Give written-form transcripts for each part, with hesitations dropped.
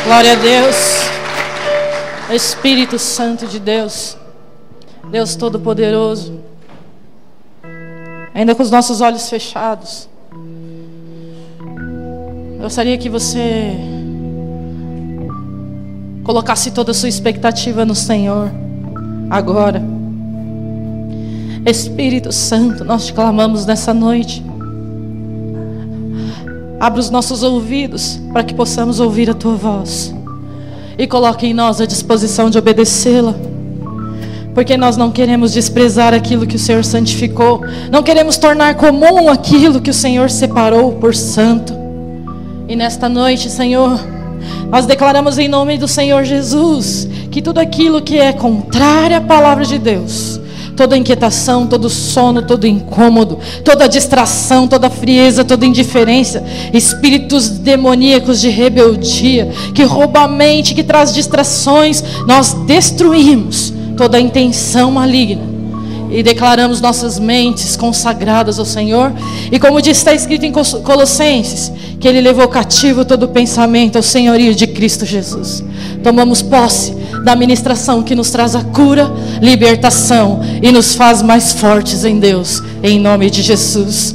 Glória a Deus. Espírito Santo de Deus, Deus Todo-Poderoso, ainda com os nossos olhos fechados, eu gostaria que você colocasse toda a sua expectativa no Senhor agora. Espírito Santo, nós te clamamos nessa noite. Abra os nossos ouvidos para que possamos ouvir a tua voz e coloque em nós a disposição de obedecê-la, porque nós não queremos desprezar aquilo que o Senhor santificou, não queremos tornar comum aquilo que o Senhor separou por santo. E nesta noite, Senhor, nós declaramos em nome do Senhor Jesus que tudo aquilo que é contrário à palavra de Deus, toda inquietação, todo sono, todo incômodo, toda distração, toda frieza, toda indiferença, espíritos demoníacos de rebeldia, que rouba a mente, que traz distrações, nós destruímos toda a intenção maligna e declaramos nossas mentes consagradas ao Senhor. E como está escrito em Colossenses, que Ele levou cativo todo o pensamento ao senhorio de Cristo Jesus. Tomamos posse da ministração que nos traz a cura, libertação e nos faz mais fortes em Deus, em nome de Jesus.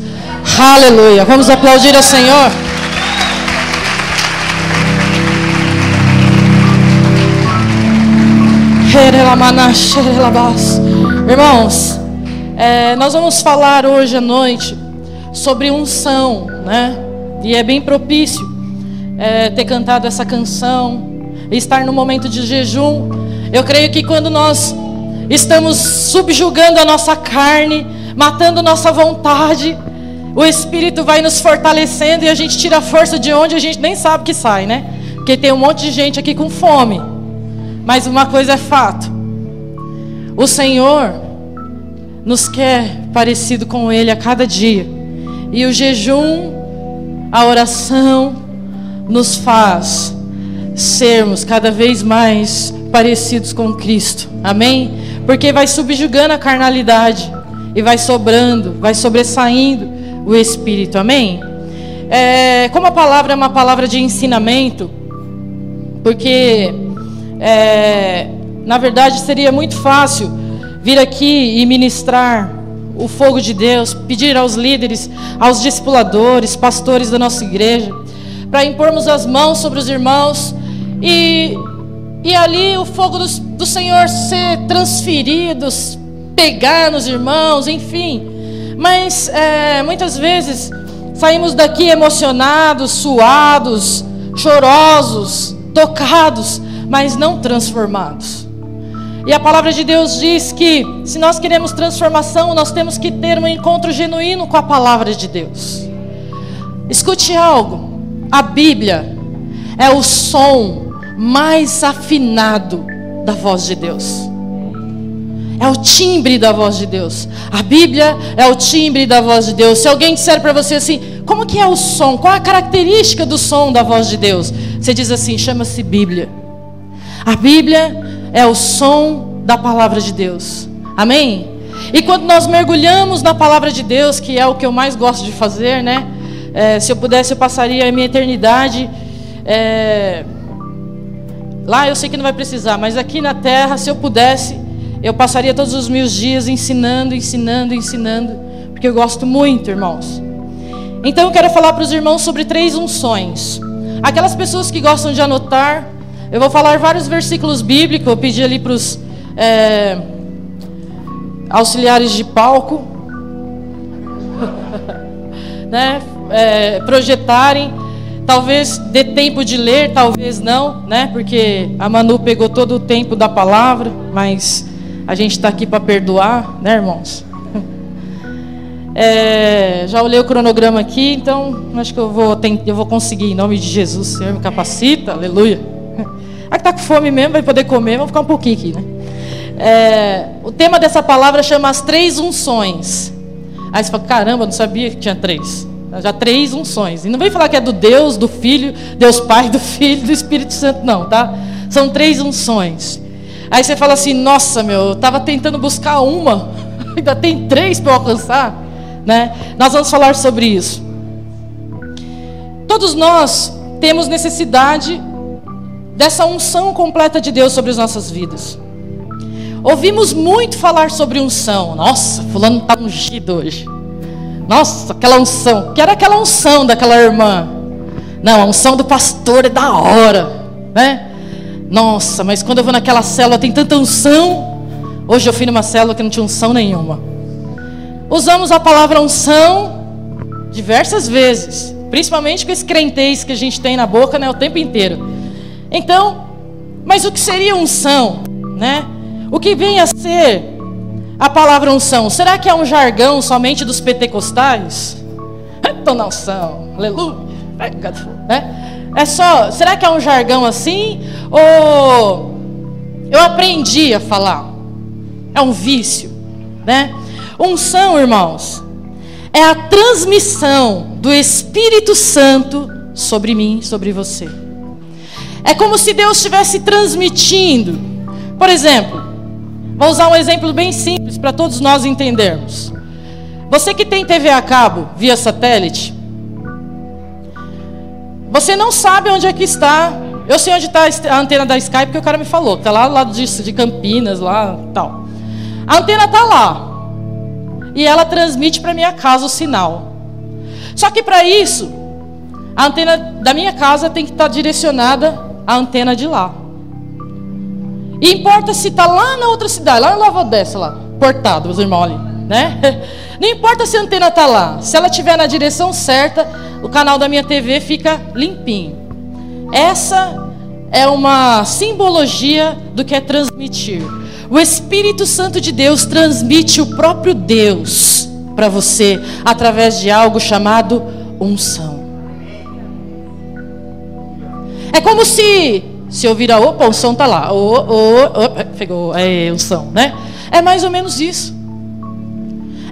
Aleluia. Vamos aplaudir ao Senhor. Irmãos, nós vamos falar hoje à noite sobre unção, né? E é bem propício ter cantado essa canção, estar no momento de jejum. Eu creio que quando nós estamos subjugando a nossa carne, matando nossa vontade, o Espírito vai nos fortalecendo e a gente tira a força de onde a gente nem sabe que sai, né? Porque tem um monte de gente aqui com fome. Mas uma coisa é fato: o Senhor nos quer parecido com Ele a cada dia. E o jejum, a oração, nos faz sermos cada vez mais parecidos com Cristo. Amém? Porque vai subjugando a carnalidade e vai sobrando, vai sobressaindo o Espírito. Amém? Como a palavra é uma palavra de ensinamento, porque na verdade seria muito fácil vir aqui e ministrar o fogo de Deus, pedir aos líderes, aos discipuladores, pastores da nossa igreja, para impormos as mãos sobre os irmãos e ali o fogo do Senhor ser transferido, pegar nos irmãos, enfim. Mas muitas vezes saímos daqui emocionados, suados, chorosos, tocados, mas não transformados. E a palavra de Deus diz que se nós queremos transformação, nós temos que ter um encontro genuíno com a palavra de Deus. Escute algo: a Bíblia é o som mais afinado da voz de Deus. É o timbre da voz de Deus. A Bíblia é o timbre da voz de Deus. Se alguém disser para você assim: como que é o som? Qual a característica do som da voz de Deus? Você diz assim: chama-se Bíblia. A Bíblia é o som da palavra de Deus. Amém? E quando nós mergulhamos na palavra de Deus, que é o que eu mais gosto de fazer, né? Se eu pudesse, eu passaria a minha eternidade lá. Eu sei que não vai precisar, mas aqui na terra, se eu pudesse, eu passaria todos os meus dias ensinando, porque eu gosto muito, irmãos. Então eu quero falar para os irmãos sobre 3 unções. Aquelas pessoas que gostam de anotar, eu vou falar vários versículos bíblicos. Eu pedi ali para os auxiliares de palco né, projetarem. Talvez dê tempo de ler, talvez não, né? Porque a Manu pegou todo o tempo da palavra, mas a gente está aqui para perdoar, né, irmãos? Já olhei o cronograma aqui, então acho que eu vou conseguir, em nome de Jesus. Senhor, me capacita, aleluia. A que está com fome mesmo vai poder comer, vamos ficar um pouquinho aqui, né? O tema dessa palavra chama as 3 unções. Aí você fala: caramba, não sabia que tinha 3. Já 3 unções. E não vem falar que é do Deus, do Filho, Deus Pai, do Filho, do Espírito Santo, não, tá? São 3 unções. Aí você fala assim: nossa, eu estava tentando buscar uma, ainda tem 3 para eu alcançar, né? Nós vamos falar sobre isso. Todos nós temos necessidade dessa unção completa de Deus sobre as nossas vidas. Ouvimos muito falar sobre unção. Nossa, fulano está ungido hoje. Nossa, aquela unção. Que era aquela unção daquela irmã? Não, a unção do pastor é da hora, né? Nossa, mas quando eu vou naquela célula tem tanta unção. Hoje eu fui numa célula que não tinha unção nenhuma. Usamos a palavra unção diversas vezes, principalmente com esse crentez que a gente tem na boca, né, o tempo inteiro. Então, mas o que seria unção, né? O que vem a ser a palavra unção? Será que é um jargão somente dos pentecostais? Estou na unção, aleluia, né? É só, será que é um jargão assim? Ou eu aprendi a falar? É um vício, né? Unção, irmãos, é a transmissão do Espírito Santo sobre mim, sobre você. É como se Deus estivesse transmitindo. Por exemplo, vou usar um exemplo bem simples para todos nós entendermos. Você que tem TV a cabo via satélite, você não sabe onde é que está. Eu sei onde está a antena da Sky porque o cara me falou. Está lá do lado de Campinas, lá tal. A antena está lá. E ela transmite para minha casa o sinal. Só que para isso, a antena da minha casa tem que estar direcionada à antena de lá. E importa se está lá na outra cidade, lá em Nova Odessa, lá, portado, os irmãos ali, né? Não importa se a antena está lá. Se ela estiver na direção certa, o canal da minha TV fica limpinho. Essa é uma simbologia do que é transmitir. O Espírito Santo de Deus transmite o próprio Deus para você através de algo chamado unção. É como se eu virar, opa, a unção está lá. Pegou, é unção, né? É mais ou menos isso.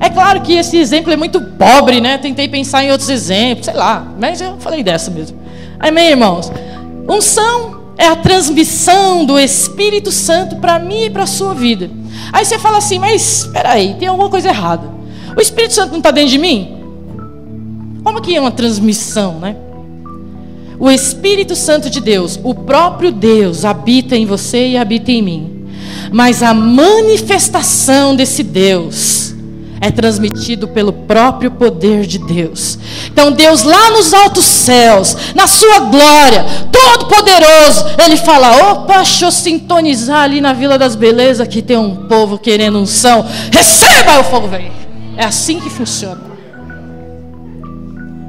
É claro que esse exemplo é muito pobre, né? Tentei pensar em outros exemplos, sei lá, mas eu falei dessa mesmo. Amém, irmãos? Unção é a transmissão do Espírito Santo para mim e para a sua vida. Aí você fala assim, mas espera aí, tem alguma coisa errada. O Espírito Santo não está dentro de mim? Como que é uma transmissão, né? O Espírito Santo de Deus, o próprio Deus, habita em você e habita em mim. Mas a manifestação desse Deus é transmitido pelo próprio poder de Deus. Então Deus lá nos altos céus, na sua glória, todo poderoso, Ele fala, opa, deixa eu sintonizar ali na Vila das Belezas, que tem um povo querendo unção, receba o fogo, velho. É assim que funciona.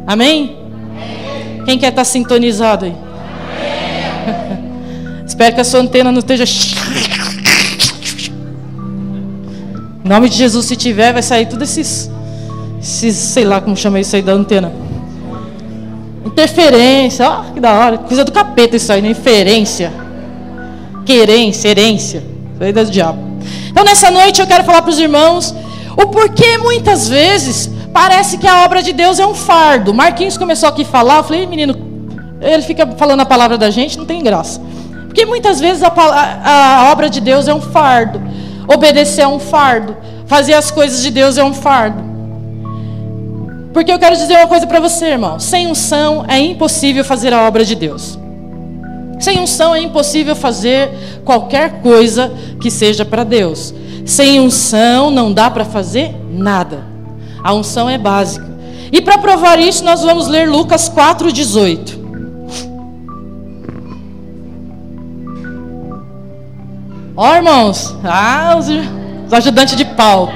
Amém? Quem quer estar sintonizado aí? Espero que a sua antena não esteja... Em nome de Jesus, se tiver, vai sair tudo esses, sei lá como chama isso aí da antena. Interferência, ó, que da hora. Coisa do capeta isso aí, né? Inferência. Querência, herência. Isso aí é do diabo. Então nessa noite eu quero falar para os irmãos o porquê muitas vezes parece que a obra de Deus é um fardo. Marquinhos começou aqui a falar, eu falei, menino, ele fica falando a palavra da gente, não tem graça. Porque muitas vezes a obra de Deus é um fardo. Obedecer é um fardo. Fazer as coisas de Deus é um fardo. Porque eu quero dizer uma coisa para você, irmão. Sem unção é impossível fazer a obra de Deus. Sem unção é impossível fazer qualquer coisa que seja para Deus. Sem unção não dá para fazer nada. A unção é básica. E para provar isso nós vamos ler Lucas 4:18. Ó, irmãos, os ajudantes de Paulo.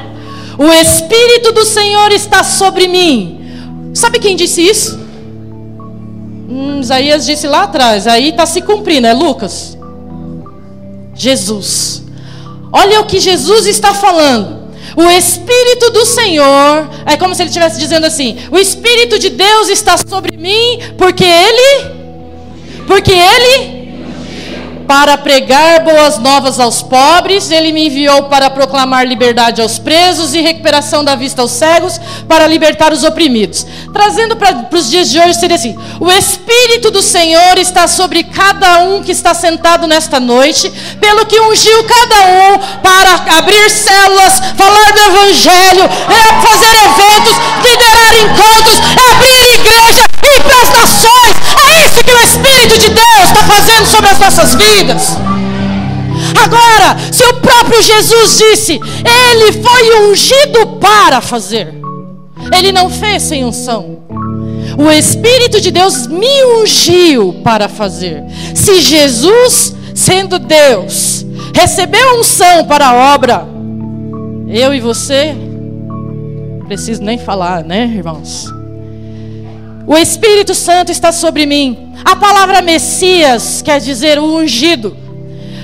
O Espírito do Senhor está sobre mim. Sabe quem disse isso? Isaías disse lá atrás. Aí está se cumprindo, é Lucas. Jesus. Olha o que Jesus está falando. O Espírito do Senhor, é como se ele estivesse dizendo assim, o Espírito de Deus está sobre mim, porque Ele, para pregar boas novas aos pobres, Ele me enviou para proclamar liberdade aos presos e recuperação da vista aos cegos, para libertar os oprimidos. Trazendo para os dias de hoje seria assim, o Espírito do Senhor está sobre cada um que está sentado nesta noite, pelo que ungiu cada um para abrir células, falar do Evangelho, fazer eventos, liderar encontros, abrir igreja e ir para as nações. É isso que o Espírito de Deus está fazendo sobre as nossas vidas. Agora, se o próprio Jesus disse, ele foi ungido para fazer, ele não fez sem unção. O Espírito de Deus me ungiu para fazer. Se Jesus, sendo Deus, recebeu unção para a obra, eu e você, preciso nem falar, né, irmãos? O Espírito Santo está sobre mim. A palavra Messias quer dizer o ungido.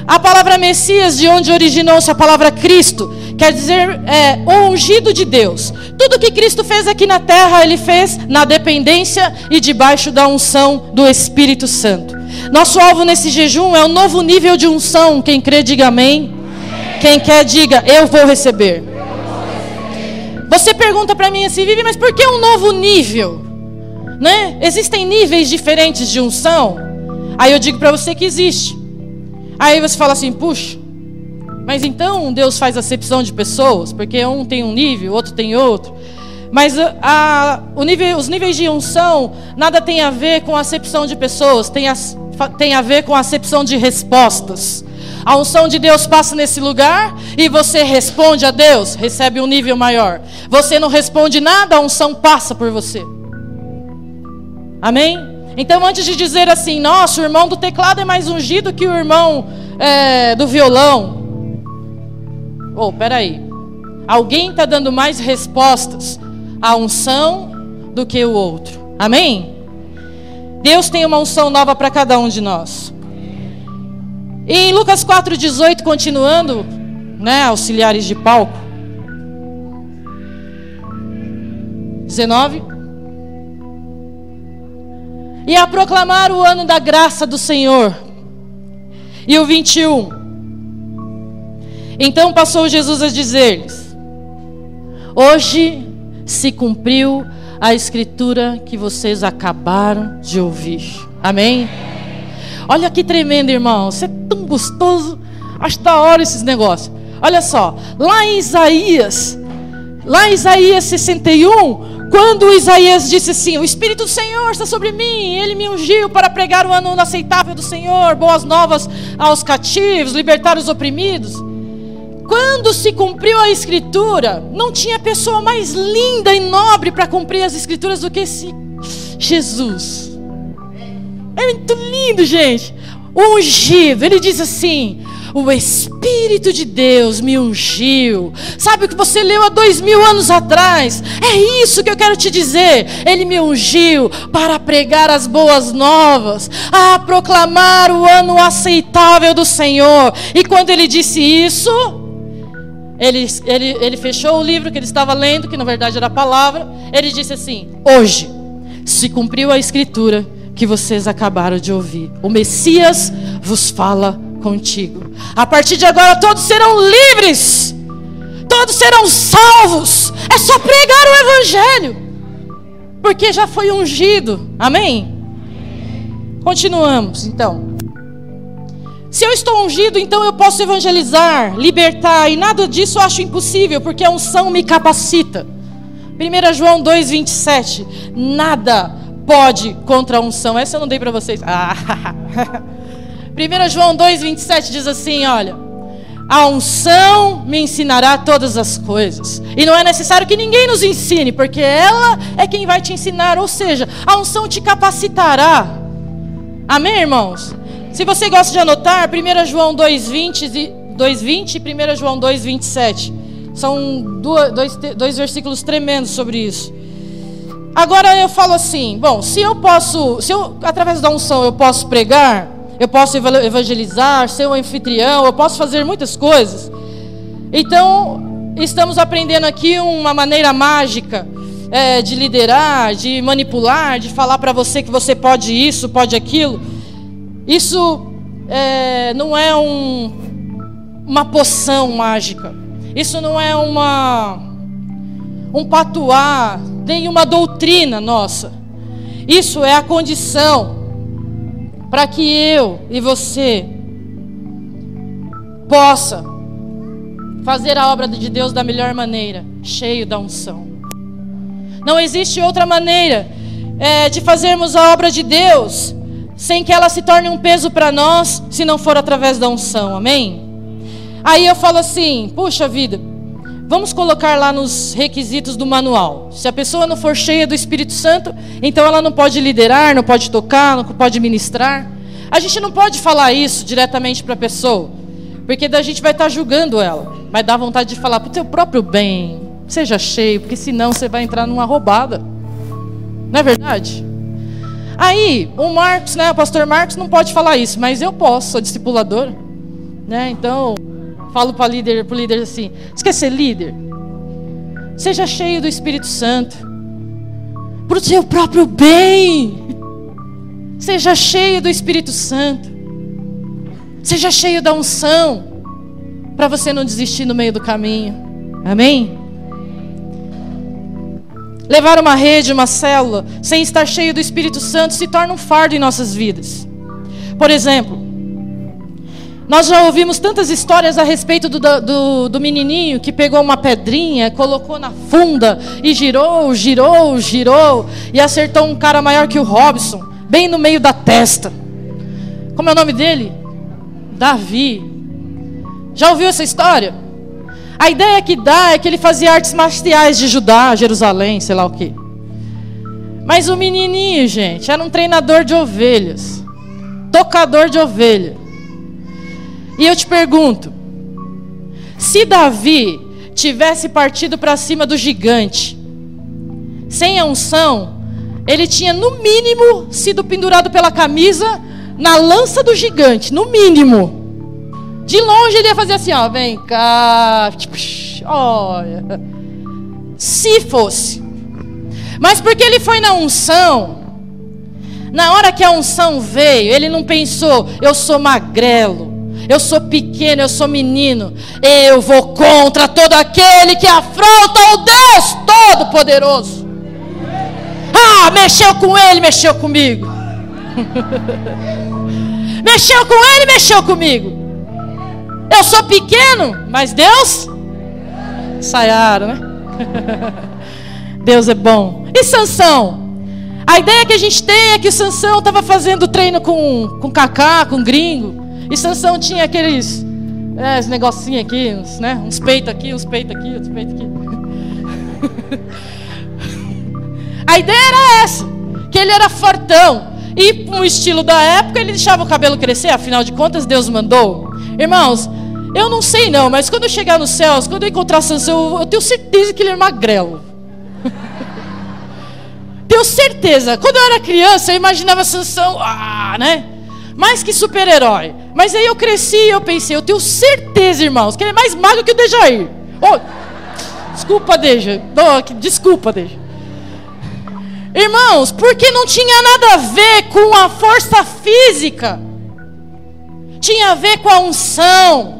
A palavra Messias, de onde originou-se a palavra Cristo, quer dizer o ungido de Deus. Tudo que Cristo fez aqui na terra, Ele fez na dependência e debaixo da unção do Espírito Santo. Nosso alvo nesse jejum é um novo nível de unção. Quem crê, diga amém. Quem quer, diga, eu vou receber. Você pergunta para mim assim, Vivi, mas por que um novo nível? Né? Existem níveis diferentes de unção? Aí eu digo para você que existe. Aí você fala assim, puxa, mas então Deus faz acepção de pessoas, porque um tem um nível, outro tem outro. Mas os níveis de unção nada tem a ver com a acepção de pessoas, tem a ver com a acepção de respostas. A unção de Deus passa nesse lugar e você responde a Deus, recebe um nível maior. Você não responde nada, a unção passa por você. Amém? Então, antes de dizer assim, nossa, o irmão do teclado é mais ungido que o irmão do violão. Peraí. Alguém está dando mais respostas à unção do que o outro. Amém? Deus tem uma unção nova para cada um de nós. E em Lucas 4,18, continuando, né, auxiliares de palco. 19. E a proclamar o ano da graça do Senhor. E o 21. Então passou Jesus a dizer-lhes: hoje se cumpriu a escritura que vocês acabaram de ouvir. Amém? Olha que tremendo, irmão. Você é tão gostoso. Acho da hora esses negócios. Olha só. Lá em Isaías 61... Quando Isaías disse assim, o Espírito do Senhor está sobre mim, Ele me ungiu para pregar o ano aceitável do Senhor, boas novas aos cativos, libertar os oprimidos. Quando se cumpriu a Escritura, não tinha pessoa mais linda e nobre para cumprir as Escrituras do que esse Jesus. É muito lindo, gente. O ungido, ele diz assim, o Espírito de Deus me ungiu. Sabe o que você leu há 2000 anos atrás? É isso que eu quero te dizer. Ele me ungiu para pregar as boas novas, a proclamar o ano aceitável do Senhor. E quando ele disse isso, ele fechou o livro que ele estava lendo, que na verdade era a palavra. Ele disse assim, hoje se cumpriu a Escritura que vocês acabaram de ouvir. O Messias vos fala contigo. A partir de agora todos serão livres. Todos serão salvos. É só pregar o Evangelho. Porque já foi ungido. Amém? Continuamos então. Se eu estou ungido, então eu posso evangelizar, libertar. E nada disso eu acho impossível, porque a unção me capacita. 1 João 2,27. Nada pode contra a unção. Essa eu não dei para vocês. 1 João 2,27 diz assim, olha, a unção me ensinará todas as coisas. E não é necessário que ninguém nos ensine, porque ela é quem vai te ensinar. Ou seja, a unção te capacitará. Amém, irmãos? Se você gosta de anotar, 1 João 2,20 e 1 João 2,27. São dois versículos tremendos sobre isso. Agora eu falo assim, bom, se eu através da unção eu posso pregar, eu posso evangelizar, ser um anfitrião, eu posso fazer muitas coisas. Então, estamos aprendendo aqui uma maneira mágica de liderar, de manipular, de falar para você que você pode isso, pode aquilo. Isso não é uma poção mágica. Isso não é um patuá, nem uma doutrina nossa. Isso é a condição para que eu e você possa fazer a obra de Deus da melhor maneira, cheio da unção. Não existe outra maneira de fazermos a obra de Deus sem que ela se torne um peso para nós, se não for através da unção, amém? Aí eu falo assim, puxa vida, vamos colocar lá nos requisitos do manual. Se a pessoa não for cheia do Espírito Santo, então ela não pode liderar, não pode tocar, não pode ministrar. A gente não pode falar isso diretamente para a pessoa, porque daí a gente vai estar julgando ela. Vai dar vontade de falar, para o teu próprio bem, seja cheio, porque senão você vai entrar numa roubada. Não é verdade? Aí, o Marcos, o pastor Marcos não pode falar isso, mas eu posso, sou discipulador, Então, falo para o líder assim, você quer ser líder? Seja cheio do Espírito Santo, para o seu próprio bem. Seja cheio do Espírito Santo. Seja cheio da unção, para você não desistir no meio do caminho, amém? Levar uma rede, uma célula, sem estar cheio do Espírito Santo, se torna um fardo em nossas vidas. Por exemplo, nós já ouvimos tantas histórias a respeito do menininho que pegou uma pedrinha, colocou na funda e girou, e acertou um cara maior que o Robson, bem no meio da testa. Como é o nome dele? Davi. Já ouviu essa história? A ideia que dá é que ele fazia artes marciais de Judá, Jerusalém, sei lá o quê. Mas o menininho, gente, era um treinador de ovelhas, tocador de ovelha. E eu te pergunto, se Davi tivesse partido para cima do gigante, sem a unção, ele tinha no mínimo sido pendurado pela camisa na lança do gigante, no mínimo. De longe ele ia fazer assim, ó, vem cá, olha. Se fosse. Mas porque ele foi na unção, na hora que a unção veio, ele não pensou, eu sou magrelo, eu sou pequeno, eu sou menino, eu vou contra todo aquele que afronta o Deus Todo-Poderoso. Ah, mexeu com ele, mexeu comigo. Mexeu com ele, mexeu comigo. Eu sou pequeno, mas Deus? Saiaram, né? Deus é bom. E Sansão? A ideia que a gente tem é que Sansão estava fazendo treino com Kaká, com gringo. E Sansão tinha aqueles esse negocinho aqui, uns peitos aqui, uns peitos aqui, outros peitos aqui. A ideia era essa, que ele era fortão. E no estilo da época ele deixava o cabelo crescer, afinal de contas Deus mandou. Irmãos, eu não sei não, mas quando eu chegar nos céus, quando eu encontrar Sansão, eu tenho certeza que ele é magrelo. Tenho certeza. Quando eu era criança, eu imaginava Sansão, mais que super-herói. Mas aí eu cresci e eu pensei, eu tenho certeza, irmãos, que ele é mais magro que o Dejair. Desculpa, Deja. Desculpa, Deja. Irmãos, porque não tinha nada a ver com a força física. Tinha a ver com a unção.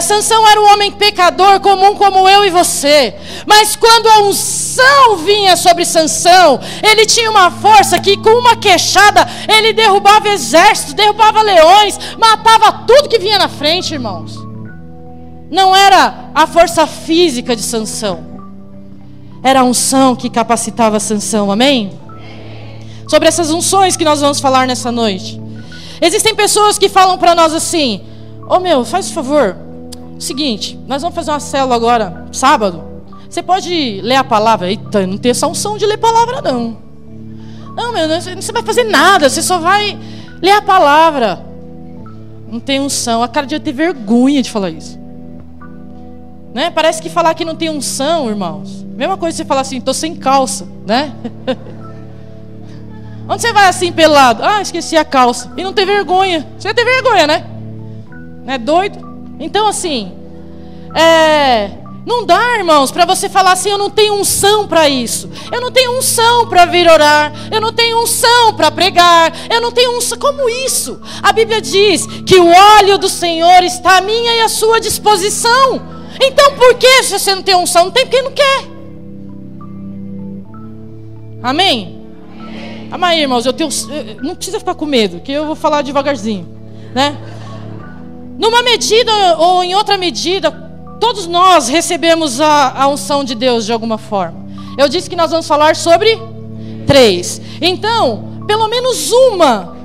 Sansão era um homem pecador comum como eu e você. Mas quando a unção vinha sobre Sansão, ele tinha uma força que com uma queixada ele derrubava exércitos, derrubava leões, matava tudo que vinha na frente, irmãos. Não era a força física de Sansão, era a unção que capacitava Sansão, amém? Sobre essas unções que nós vamos falar nessa noite. Existem pessoas que falam para nós assim, faz o favor, seguinte, nós vamos fazer uma célula agora, sábado, você pode ler a palavra? Eita, não tem essa unção de ler palavra não. Não, você vai fazer nada, você só vai ler a palavra. Não tem unção, a cara de ter vergonha de falar isso. Né? Parece que falar que não tem unção, irmãos, mesma coisa que você falar assim, estou sem calça, né? Onde você vai assim pelado? Esqueci a calça. E não tem vergonha. Você vai ter vergonha, né? Não é doido? Então assim, não dá, irmãos, para você falar assim, eu não tenho unção para isso. Eu não tenho unção para vir orar. Eu não tenho unção para pregar. Eu não tenho unção. Como isso? A Bíblia diz que o óleo do Senhor está à minha e à sua disposição. Então por que se você não tem unção? Não tem porque não quer. Amém? Amém, irmãos, não precisa ficar com medo, que eu vou falar devagarzinho, né? Numa medida ou em outra medida, todos nós recebemos a unção de Deus de alguma forma. Eu disse que nós vamos falar sobre 3. Então, pelo menos uma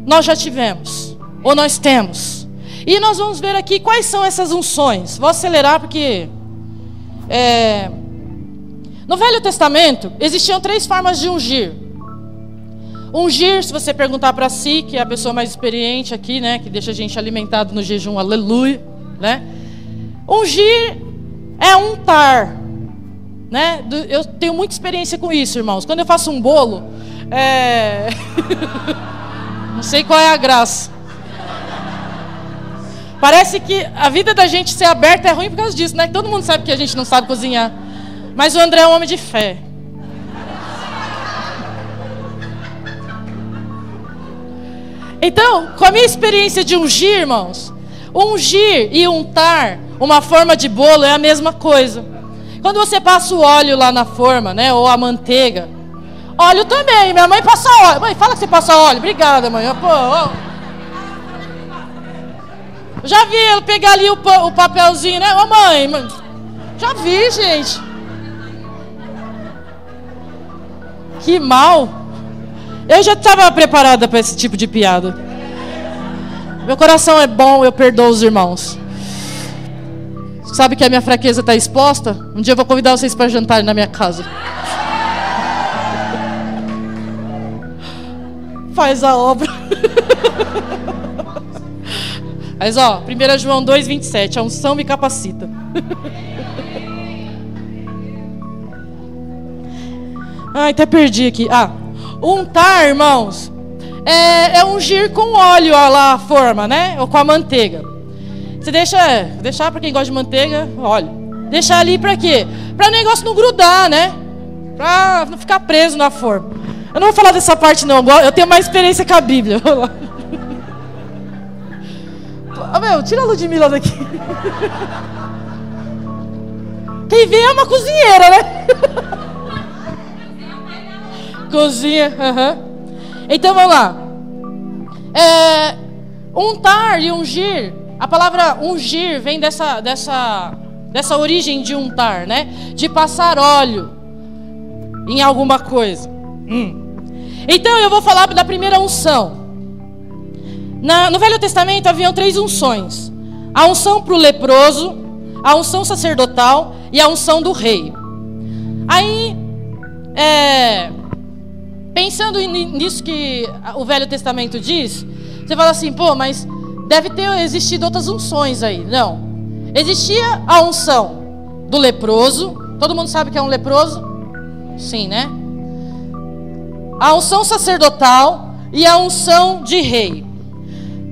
nós já tivemos, ou nós temos. E nós vamos ver aqui quais são essas unções. Vou acelerar porque no Velho Testamento existiam 3 formas de ungir. Ungir, se você perguntar para si, que é a pessoa mais experiente aqui, né, que deixa a gente alimentado no jejum, aleluia, né? Ungir é untar, né? Eu tenho muita experiência com isso, irmãos. Quando eu faço um bolo, não sei qual é a graça. Parece que a vida da gente ser aberta é ruim por causa disso, né? Todo mundo sabe que a gente não sabe cozinhar. Mas o André é um homem de fé. Então, com a minha experiência de ungir, irmãos, ungir e untar uma forma de bolo é a mesma coisa. Quando você passa o óleo lá na forma, né, ou a manteiga, óleo também, minha mãe passa óleo. Mãe, fala que você passa óleo. Obrigada, mãe. Já vi ele pegar ali o papelzinho, né? Ô mãe, já vi, gente. Que mal. Eu já estava preparada para esse tipo de piada. Meu coração é bom, eu perdoo os irmãos. Sabe que a minha fraqueza está exposta? Um dia eu vou convidar vocês para jantar na minha casa. Faz a obra. Mas 1 João 2,27, a unção me capacita. Ai, até perdi aqui. Untar, irmãos, é ungir com óleo lá a forma, né? Ou com a manteiga. Você deixar para quem gosta de manteiga, óleo. Deixar ali para quê? Para o negócio não grudar, né? Para não ficar preso na forma. Eu não vou falar dessa parte não, eu tenho mais experiência com a Bíblia. Vou lá. Tira a Ludmilla daqui. Quem vê é uma cozinheira, né? Cozinha, Então vamos lá. Untar e ungir. A palavra ungir vem dessa origem de untar, né? De passar óleo em alguma coisa. Então eu vou falar da primeira unção. No Velho Testamento haviam 3 unções: a unção para o leproso, a unção sacerdotal e a unção do rei. Aí, pensando nisso que o Velho Testamento diz, você fala assim, mas deve ter existido outras unções aí. Não. Existia a unção do leproso. Todo mundo sabe que é um leproso? Sim, né? A unção sacerdotal e a unção de rei.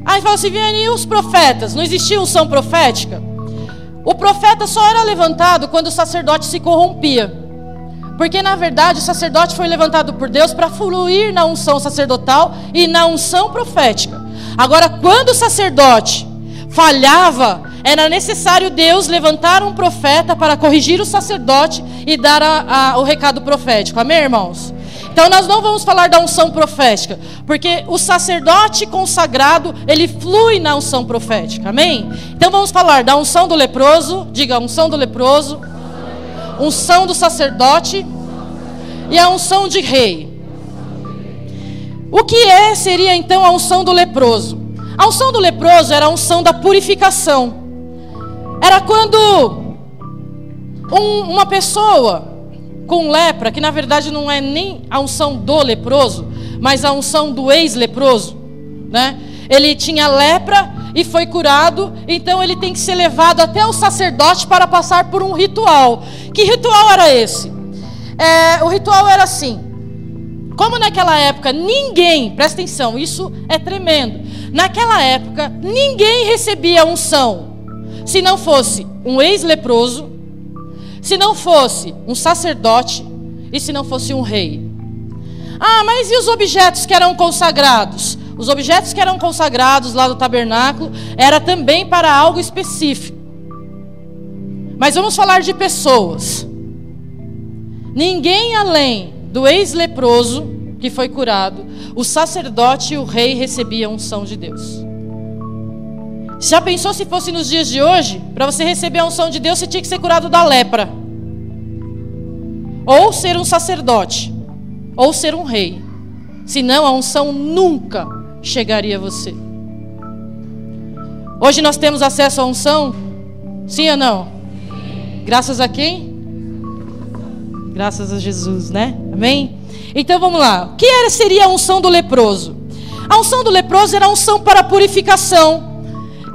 Aí fala assim, e os profetas? Não existia unção profética? O profeta só era levantado quando o sacerdote se corrompia. Porque na verdade o sacerdote foi levantado por Deus para fluir na unção sacerdotal e na unção profética. Agora, quando o sacerdote falhava, era necessário Deus levantar um profeta para corrigir o sacerdote e dar o recado profético. Amém, irmãos? Então nós não vamos falar da unção profética, porque o sacerdote consagrado, ele flui na unção profética, amém? Então vamos falar da unção do leproso, diga unção do leproso, unção do sacerdote e a unção de rei. O que seria então a unção do leproso? A unção do leproso era a unção da purificação. Era quando uma pessoa com lepra, que na verdade não é nem a unção do leproso, mas a unção do ex-leproso, né? Ele tinha lepra e foi curado, então ele tem que ser levado até o sacerdote para passar por um ritual. Que ritual era esse? O ritual era assim, como naquela época ninguém, presta atenção, isso é tremendo, naquela época ninguém recebia unção, se não fosse um ex-leproso, se não fosse um sacerdote e se não fosse um rei. Mas e os objetos que eram consagrados? Os objetos que eram consagrados lá do tabernáculo era também para algo específico. Mas vamos falar de pessoas. Ninguém além do ex-leproso que foi curado, o sacerdote e o rei recebiam a unção de Deus. Já pensou se fosse nos dias de hoje? Para você receber a unção de Deus, você tinha que ser curado da lepra. Ou ser um sacerdote. ou ser um rei. Senão a unção nunca chegaria a você. Hoje nós temos acesso à unção? Sim ou não? Graças a quem? Graças a Jesus, né? Amém? Então vamos lá. O que seria a unção do leproso? A unção do leproso era a unção para purificação.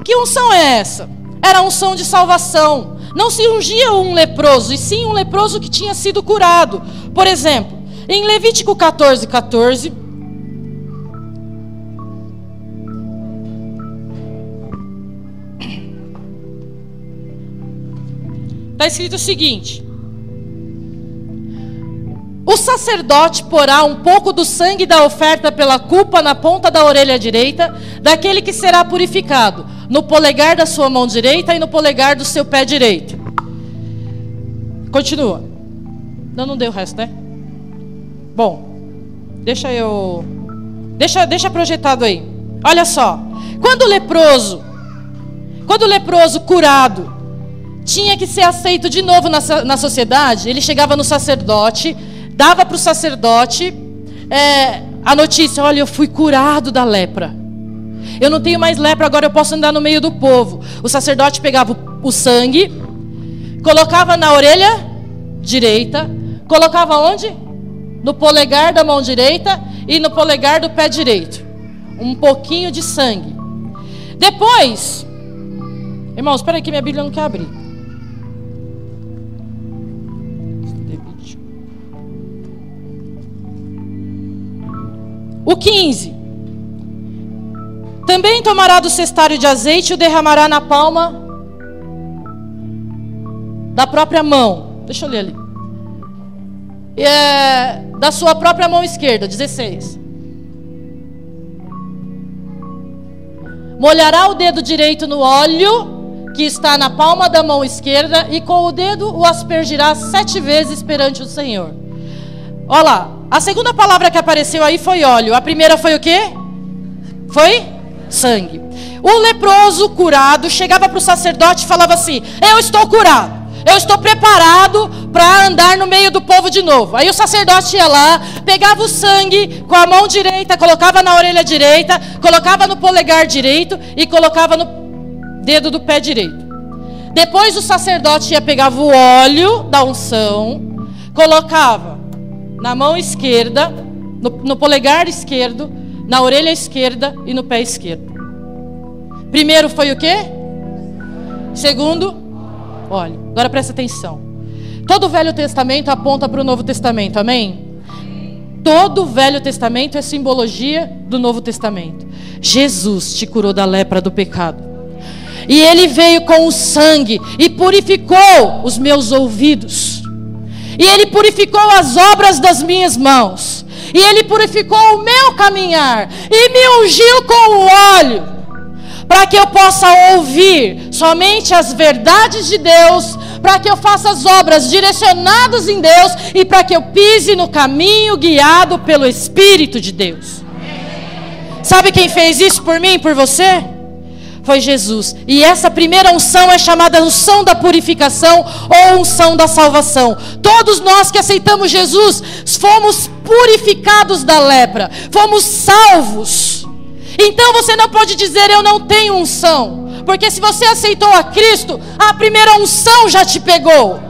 Que unção é essa? Era a unção de salvação. Não se ungia um leproso, e sim um leproso que tinha sido curado. Por exemplo, em Levítico 14:14, está escrito o seguinte: o sacerdote porá um pouco do sangue da oferta pela culpa na ponta da orelha direita daquele que será purificado, no polegar da sua mão direita e no polegar do seu pé direito. Continua. Não deu o resto, né? Bom, deixa projetado aí. Olha só. Quando o leproso curado tinha que ser aceito de novo na sociedade, ele chegava no sacerdote, dava para o sacerdote a notícia: olha, eu fui curado da lepra. Eu não tenho mais lepra, agora eu posso andar no meio do povo. O sacerdote pegava o sangue, colocava na orelha direita, colocava onde? No polegar da mão direita e no polegar do pé direito. Um pouquinho de sangue. Depois, irmãos, espera aí que minha Bíblia não quer abrir. O 15. Também tomará do cestário de azeite e o derramará na palma da própria mão. Deixa eu ler ali. Da sua própria mão esquerda. 16. Molhará o dedo direito no óleo que está na palma da mão esquerda e com o dedo o aspergirá 7 vezes perante o Senhor. Olha lá. A segunda palavra que apareceu aí foi óleo. A primeira foi o quê? Foi sangue. O leproso curado chegava para o sacerdote e falava assim: eu estou curado, eu estou preparado para andar no meio do povo de novo. Aí o sacerdote ia lá, pegava o sangue com a mão direita, colocava na orelha direita, colocava no polegar direito e colocava no dedo do pé direito. Depois o sacerdote pegava o óleo da unção, colocava na mão esquerda, no polegar esquerdo, na orelha esquerda e no pé esquerdo. Primeiro foi o quê? Segundo, óleo. Agora presta atenção. Todo o Velho Testamento aponta para o Novo Testamento, amém? Todo o Velho Testamento é simbologia do Novo Testamento. Jesus te curou da lepra do pecado. E Ele veio com o sangue e purificou os meus ouvidos. E Ele purificou as obras das minhas mãos. E Ele purificou o meu caminhar. E me ungiu com o óleo, para que eu possa ouvir somente as verdades de Deus, para que eu faça as obras direcionadas em Deus e para que eu pise no caminho guiado pelo Espírito de Deus. Sabe quem fez isso por mim e por você? Foi Jesus. E essa primeira unção é chamada unção da purificação ou unção da salvação. Todos nós que aceitamos Jesus fomos purificados da lepra, fomos salvos. Então você não pode dizer eu não tenho unção, porque se você aceitou a Cristo, a primeira unção já te pegou.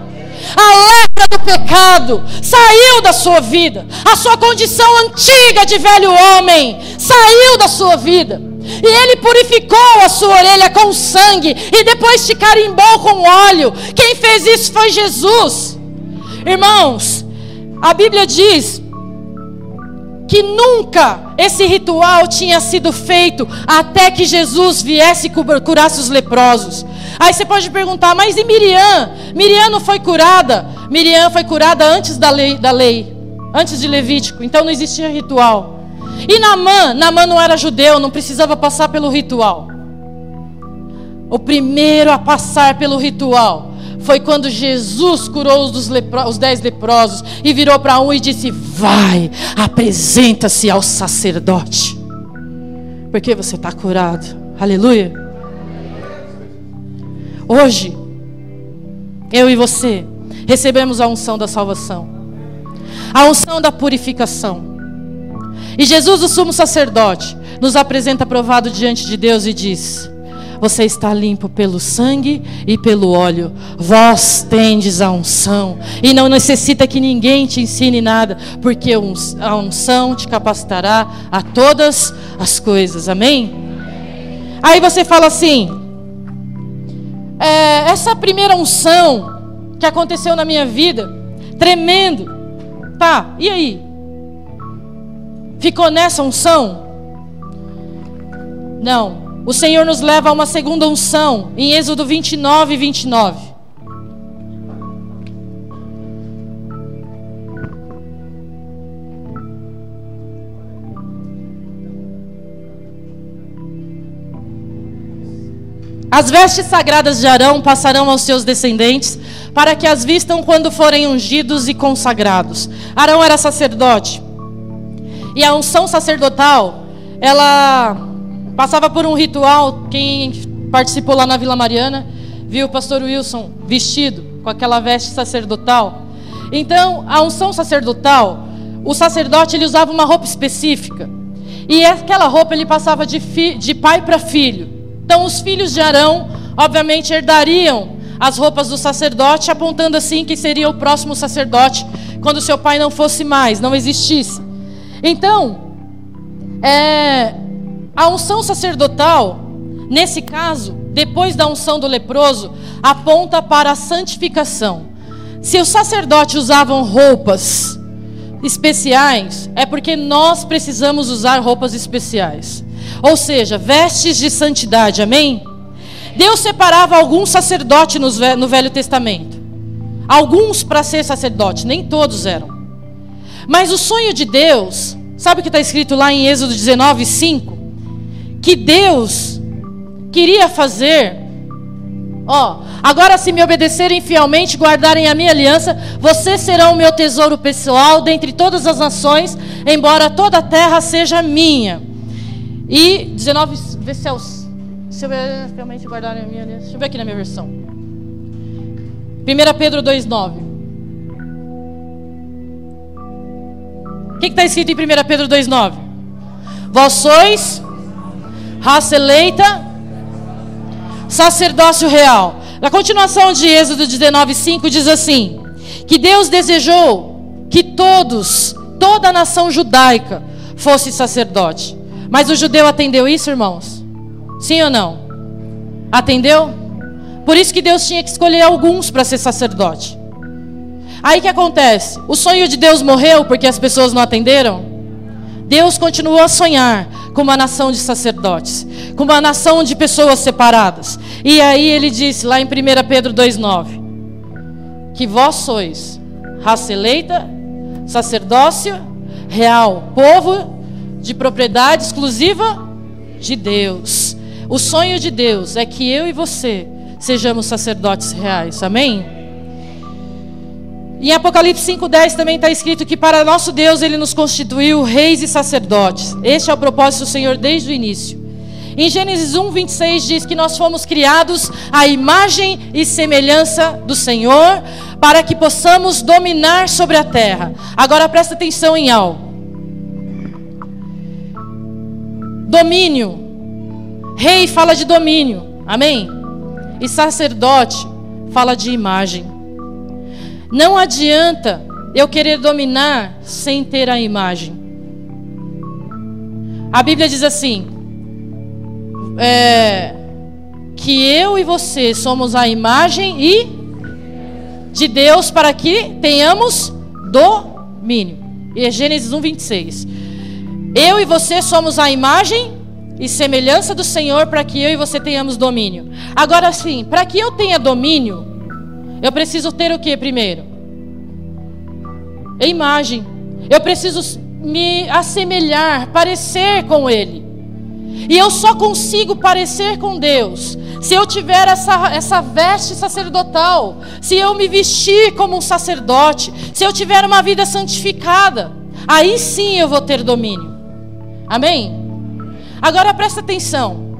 A lepra do pecado saiu da sua vida. A sua condição antiga de velho homem saiu da sua vida. E Ele purificou a sua orelha com sangue e depois te carimbou com óleo. Quem fez isso foi Jesus. Irmãos, a Bíblia diz que nunca esse ritual tinha sido feito até que Jesus viesse e curasse os leprosos. Aí você pode perguntar, mas e Miriam? Miriam não foi curada? Miriam foi curada antes da lei, antes de Levítico, então não existia ritual. E Naamã não era judeu, não precisava passar pelo ritual. O primeiro a passar pelo ritual foi quando Jesus curou os 10 leprosos e virou para um e disse: vai, apresenta-se ao sacerdote, porque você está curado. Aleluia. Hoje, eu e você recebemos a unção da salvação. a unção da purificação. E Jesus, o sumo sacerdote, nos apresenta provado diante de Deus e diz: você está limpo pelo sangue e pelo óleo. Vós tendes a unção. E não necessita que ninguém te ensine nada, porque a unção te capacitará a todas as coisas. Amém? Aí você fala assim: essa primeira unção que aconteceu na minha vida, tremendo. Tá, e aí? Ficou nessa unção? Não. O Senhor nos leva a uma segunda unção, em Êxodo 29, 29. As vestes sagradas de Arão passarão aos seus descendentes, para que as vistam quando forem ungidos e consagrados. Arão era sacerdote. E a unção sacerdotal, ela passava por um ritual. Quem participou lá na Vila Mariana viu o pastor Wilson vestido com aquela veste sacerdotal. Então, a unção sacerdotal, o sacerdote ele usava uma roupa específica. E aquela roupa ele passava de pai para filho. Então, os filhos de Arão, obviamente, herdariam as roupas do sacerdote, apontando assim que seria o próximo sacerdote quando seu pai não fosse mais, não existisse. Então, a unção sacerdotal, nesse caso, depois da unção do leproso, aponta para a santificação. Se os sacerdotes usavam roupas especiais, é porque nós precisamos usar roupas especiais. Ou seja, vestes de santidade, amém? Deus separava alguns sacerdotes no Velho Testamento. Alguns para ser sacerdote, nem todos eram. Mas o sonho de Deus, sabe o que está escrito lá em Êxodo 19, 5? Que Deus queria fazer, agora se me obedecerem fielmente, guardarem a minha aliança, vocês serão o meu tesouro pessoal dentre todas as nações, embora toda a terra seja minha. E 19, vê se eu realmente guardarem a minha aliança. Deixa eu ver aqui na minha versão. 1 Pedro 2,9. O que está escrito em 1 Pedro 2,9? Vós sois raça eleita, sacerdócio real. Na continuação de Êxodo 19:5 diz assim: que Deus desejou que toda a nação judaica fosse sacerdote. Mas o judeu atendeu isso, irmãos? Sim ou não? Atendeu? Por isso que Deus tinha que escolher alguns para ser sacerdote. Aí o que acontece? O sonho de Deus morreu porque as pessoas não atenderam? Deus continuou a sonhar com uma nação de sacerdotes, com uma nação de pessoas separadas. E aí ele disse lá em 1 Pedro 2,9, que vós sois raça eleita, sacerdócio real, povo de propriedade exclusiva de Deus. O sonho de Deus é que eu e você sejamos sacerdotes reais, amém? Em Apocalipse 5:10 também está escrito que para nosso Deus Ele nos constituiu reis e sacerdotes. Este é o propósito do Senhor desde o início. Em Gênesis 1:26 diz que nós fomos criados à imagem e semelhança do Senhor, para que possamos dominar sobre a terra. Agora presta atenção em algo. Domínio. Rei fala de domínio, amém? E sacerdote fala de imagem. Não adianta eu querer dominar sem ter a imagem. A Bíblia diz assim, que eu e você somos a imagem de Deus para que tenhamos domínio. E é Gênesis 1:26. Eu e você somos a imagem e semelhança do Senhor para que eu e você tenhamos domínio. Agora sim, para que eu tenha domínio, eu preciso ter o que primeiro? A imagem. Eu preciso me assemelhar, parecer com Ele. E eu só consigo parecer com Deus se eu tiver essa veste sacerdotal, se eu me vestir como um sacerdote, se eu tiver uma vida santificada. Aí sim eu vou ter domínio. Amém? Agora presta atenção.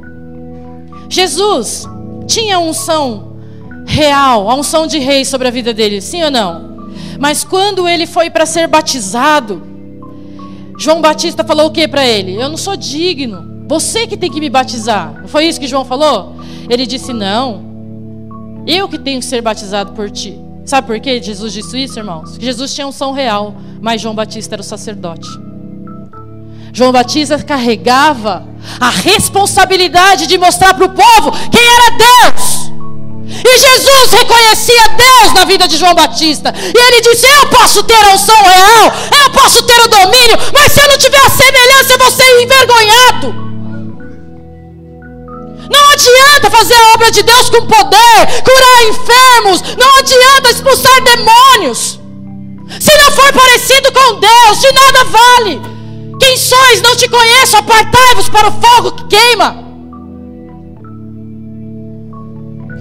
Jesus tinha unção real, a unção de rei sobre a vida dele, sim ou não? Mas quando ele foi para ser batizado, João Batista falou o que para ele? Eu não sou digno, você que tem que me batizar. Não foi isso que João falou? Ele disse, não, eu que tenho que ser batizado por ti. Sabe por que Jesus disse isso, irmãos? Porque Jesus tinha unção real, mas João Batista era o sacerdote. João Batista carregava a responsabilidade de mostrar para o povo quem era Deus. E Jesus reconhecia Deus na vida de João Batista. E ele disse, eu posso ter a unção real, eu posso ter o domínio, mas se eu não tiver a semelhança, eu vou ser envergonhado. Não adianta fazer a obra de Deus com poder, curar enfermos, não adianta expulsar demônios. Se não for parecido com Deus, de nada vale. Quem sois? Não te conheço, apartai-vos para o fogo que queima.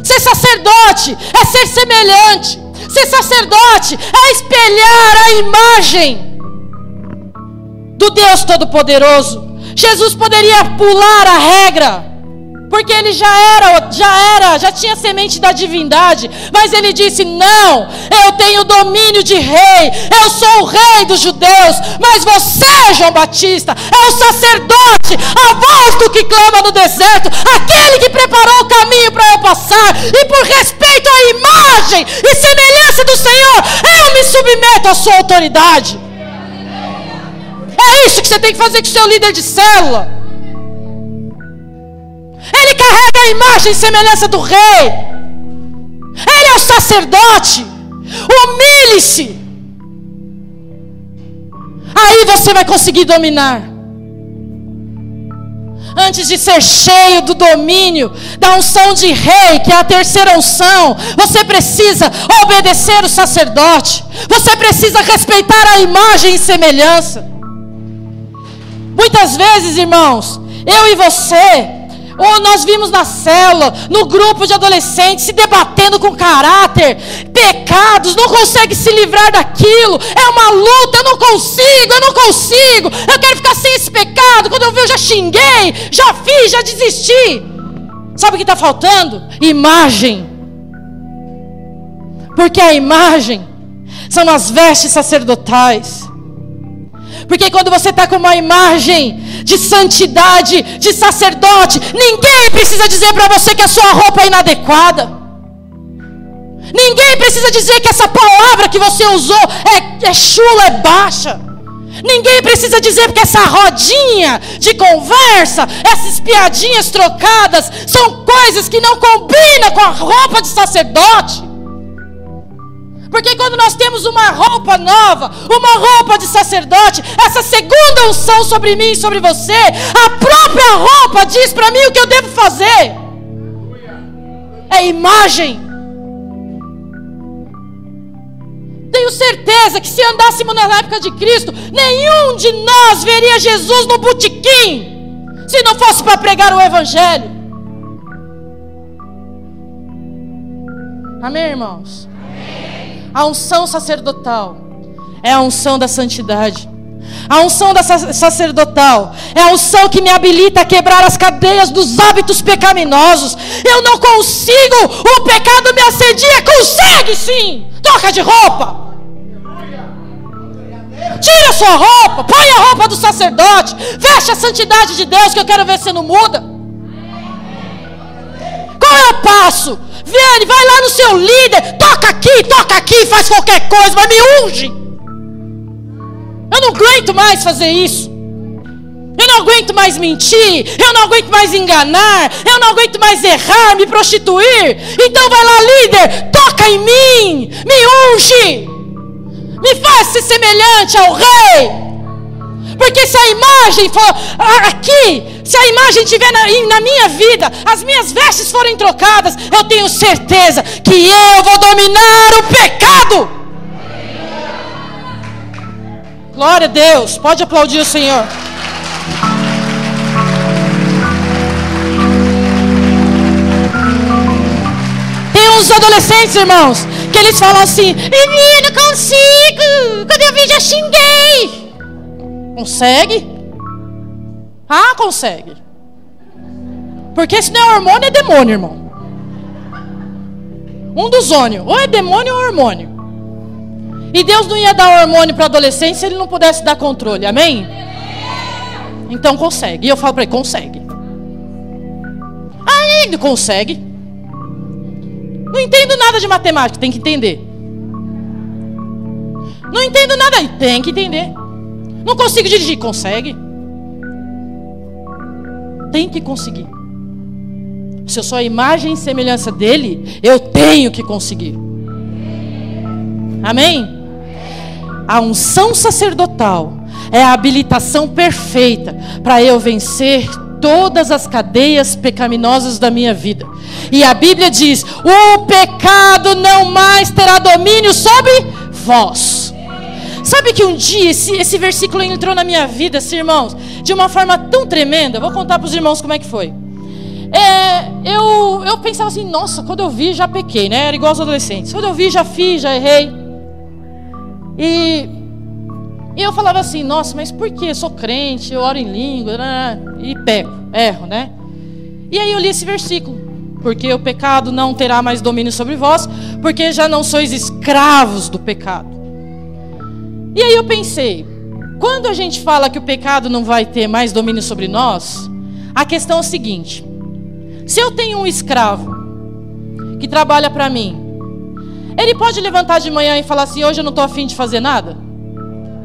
Ser sacerdote é ser semelhante. Ser sacerdote é espelhar a imagem do Deus Todo-Poderoso. Jesus poderia pular a regra, porque ele já tinha semente da divindade. Mas ele disse, não, eu tenho domínio de rei, eu sou o rei dos judeus. Mas você, João Batista, é o sacerdote, a voz do que clama no deserto, aquele que preparou o caminho para eu passar. E por respeito à imagem e semelhança do Senhor, eu me submeto à sua autoridade. É isso que você tem que fazer com o seu líder de célula. Ele carrega a imagem e semelhança do rei. Ele é o sacerdote. Humilhe-se. Aí você vai conseguir dominar. Antes de ser cheio do domínio, da unção de rei, que é a terceira unção, você precisa obedecer o sacerdote. Você precisa respeitar a imagem e semelhança. Muitas vezes, irmãos, eu e você, ou nós vimos na célula, no grupo de adolescentes, se debatendo com caráter, pecados, não consegue se livrar daquilo, é uma luta, eu não consigo, eu quero ficar sem esse pecado, quando eu vi eu já xinguei, já fiz, já desisti. Sabe o que está faltando? Imagem. Porque a imagem são as vestes sacerdotais. Porque quando você está com uma imagem de santidade, de sacerdote, ninguém precisa dizer para você que a sua roupa é inadequada. Ninguém precisa dizer que essa palavra que você usou é chula, é baixa. Ninguém precisa dizer porque essa rodinha de conversa, essas piadinhas trocadas, são coisas que não combinam com a roupa de sacerdote. Porque quando nós temos uma roupa nova, uma roupa de sacerdote, essa segunda unção sobre mim e sobre você, a própria roupa diz para mim o que eu devo fazer. É imagem. Tenho certeza que se andássemos na época de Cristo, nenhum de nós veria Jesus no botequim, se não fosse para pregar o Evangelho. Amém, irmãos? A unção sacerdotal é a unção da santidade. A unção da sacerdotal é a unção que me habilita a quebrar as cadeias dos hábitos pecaminosos. Eu não consigo, o pecado me assedia. Consegue sim. Troca de roupa. Tira a sua roupa, põe a roupa do sacerdote, veste a santidade de Deus, que eu quero ver se não muda. Qual é o passo? Viane, vai lá no seu líder, toca aqui, faz qualquer coisa, mas me unge. Eu não aguento mais fazer isso. Eu não aguento mais mentir, eu não aguento mais enganar, eu não aguento mais errar, me prostituir. Então vai lá, líder, toca em mim, me unge, me faz ser semelhante ao rei. Porque se a imagem for aqui, se a imagem estiver na minha vida, as minhas vestes forem trocadas, eu tenho certeza que eu vou dominar o pecado. Glória a Deus, pode aplaudir o Senhor. Tem uns adolescentes, irmãos, que eles falam assim: eu não consigo, quando eu vi já xinguei. Consegue? Ah, consegue. Porque se não é hormônio, é demônio, irmão. Um dos ônios, ou é demônio ou é hormônio. E Deus não ia dar hormônio para adolescente se ele não pudesse dar controle, amém? Então consegue. E eu falo para ele, consegue. Ah, ele consegue. Não entendo nada de matemática, tem que entender. Não entendo nada, tem que entender. Não consigo dirigir, consegue. Tem que conseguir. Se eu sou a imagem e semelhança dele, eu tenho que conseguir. Amém? A unção sacerdotal é a habilitação perfeita para eu vencer todas as cadeias pecaminosas da minha vida. E a Bíblia diz: o pecado não mais terá domínio sobre vós. Sabe que um dia esse versículo entrou na minha vida, assim, irmãos, de uma forma tão tremenda. Vou contar para os irmãos como é que foi. Eu pensava assim, nossa, quando eu vi já pequei, né? Era igual aos adolescentes. Quando eu vi já fiz, já errei. E eu falava assim, nossa, mas por que? Eu sou crente, eu oro em língua, né? E peco, erro, né? E aí eu li esse versículo. Porque o pecado não terá mais domínio sobre vós, porque já não sois escravos do pecado. E aí eu pensei, quando a gente fala que o pecado não vai ter mais domínio sobre nós, a questão é a seguinte: se eu tenho um escravo que trabalha para mim, ele pode levantar de manhã e falar assim, hoje eu não estou afim de fazer nada?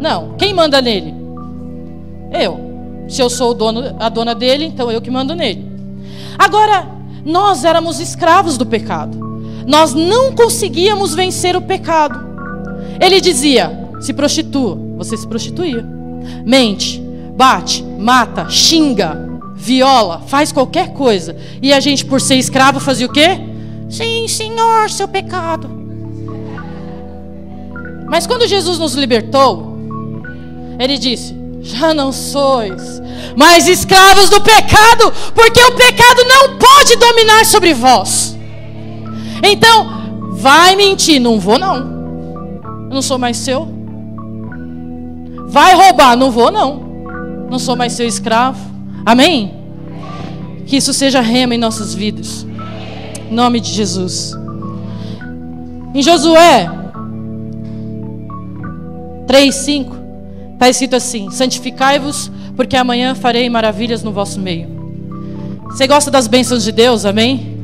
Não. Quem manda nele? Eu. Se eu sou a dona dele, então eu que mando nele. Agora, nós éramos escravos do pecado. Nós não conseguíamos vencer o pecado. Ele dizia, se prostitua, você se prostituía. Mente, bate, mata, xinga, viola, faz qualquer coisa. E a gente, por ser escravo, fazia o quê? Sim, Senhor, seu pecado. Mas quando Jesus nos libertou, Ele disse, já não sois mais escravos do pecado, porque o pecado não pode dominar sobre vós. Então, vai mentir, não vou não. Eu não sou mais seu. Vai roubar, não vou não. Não sou mais seu escravo. Amém? Que isso seja rema em nossas vidas. Em nome de Jesus. Em Josué 3:5 está escrito assim: santificai-vos, porque amanhã farei maravilhas no vosso meio. Você gosta das bênçãos de Deus, amém?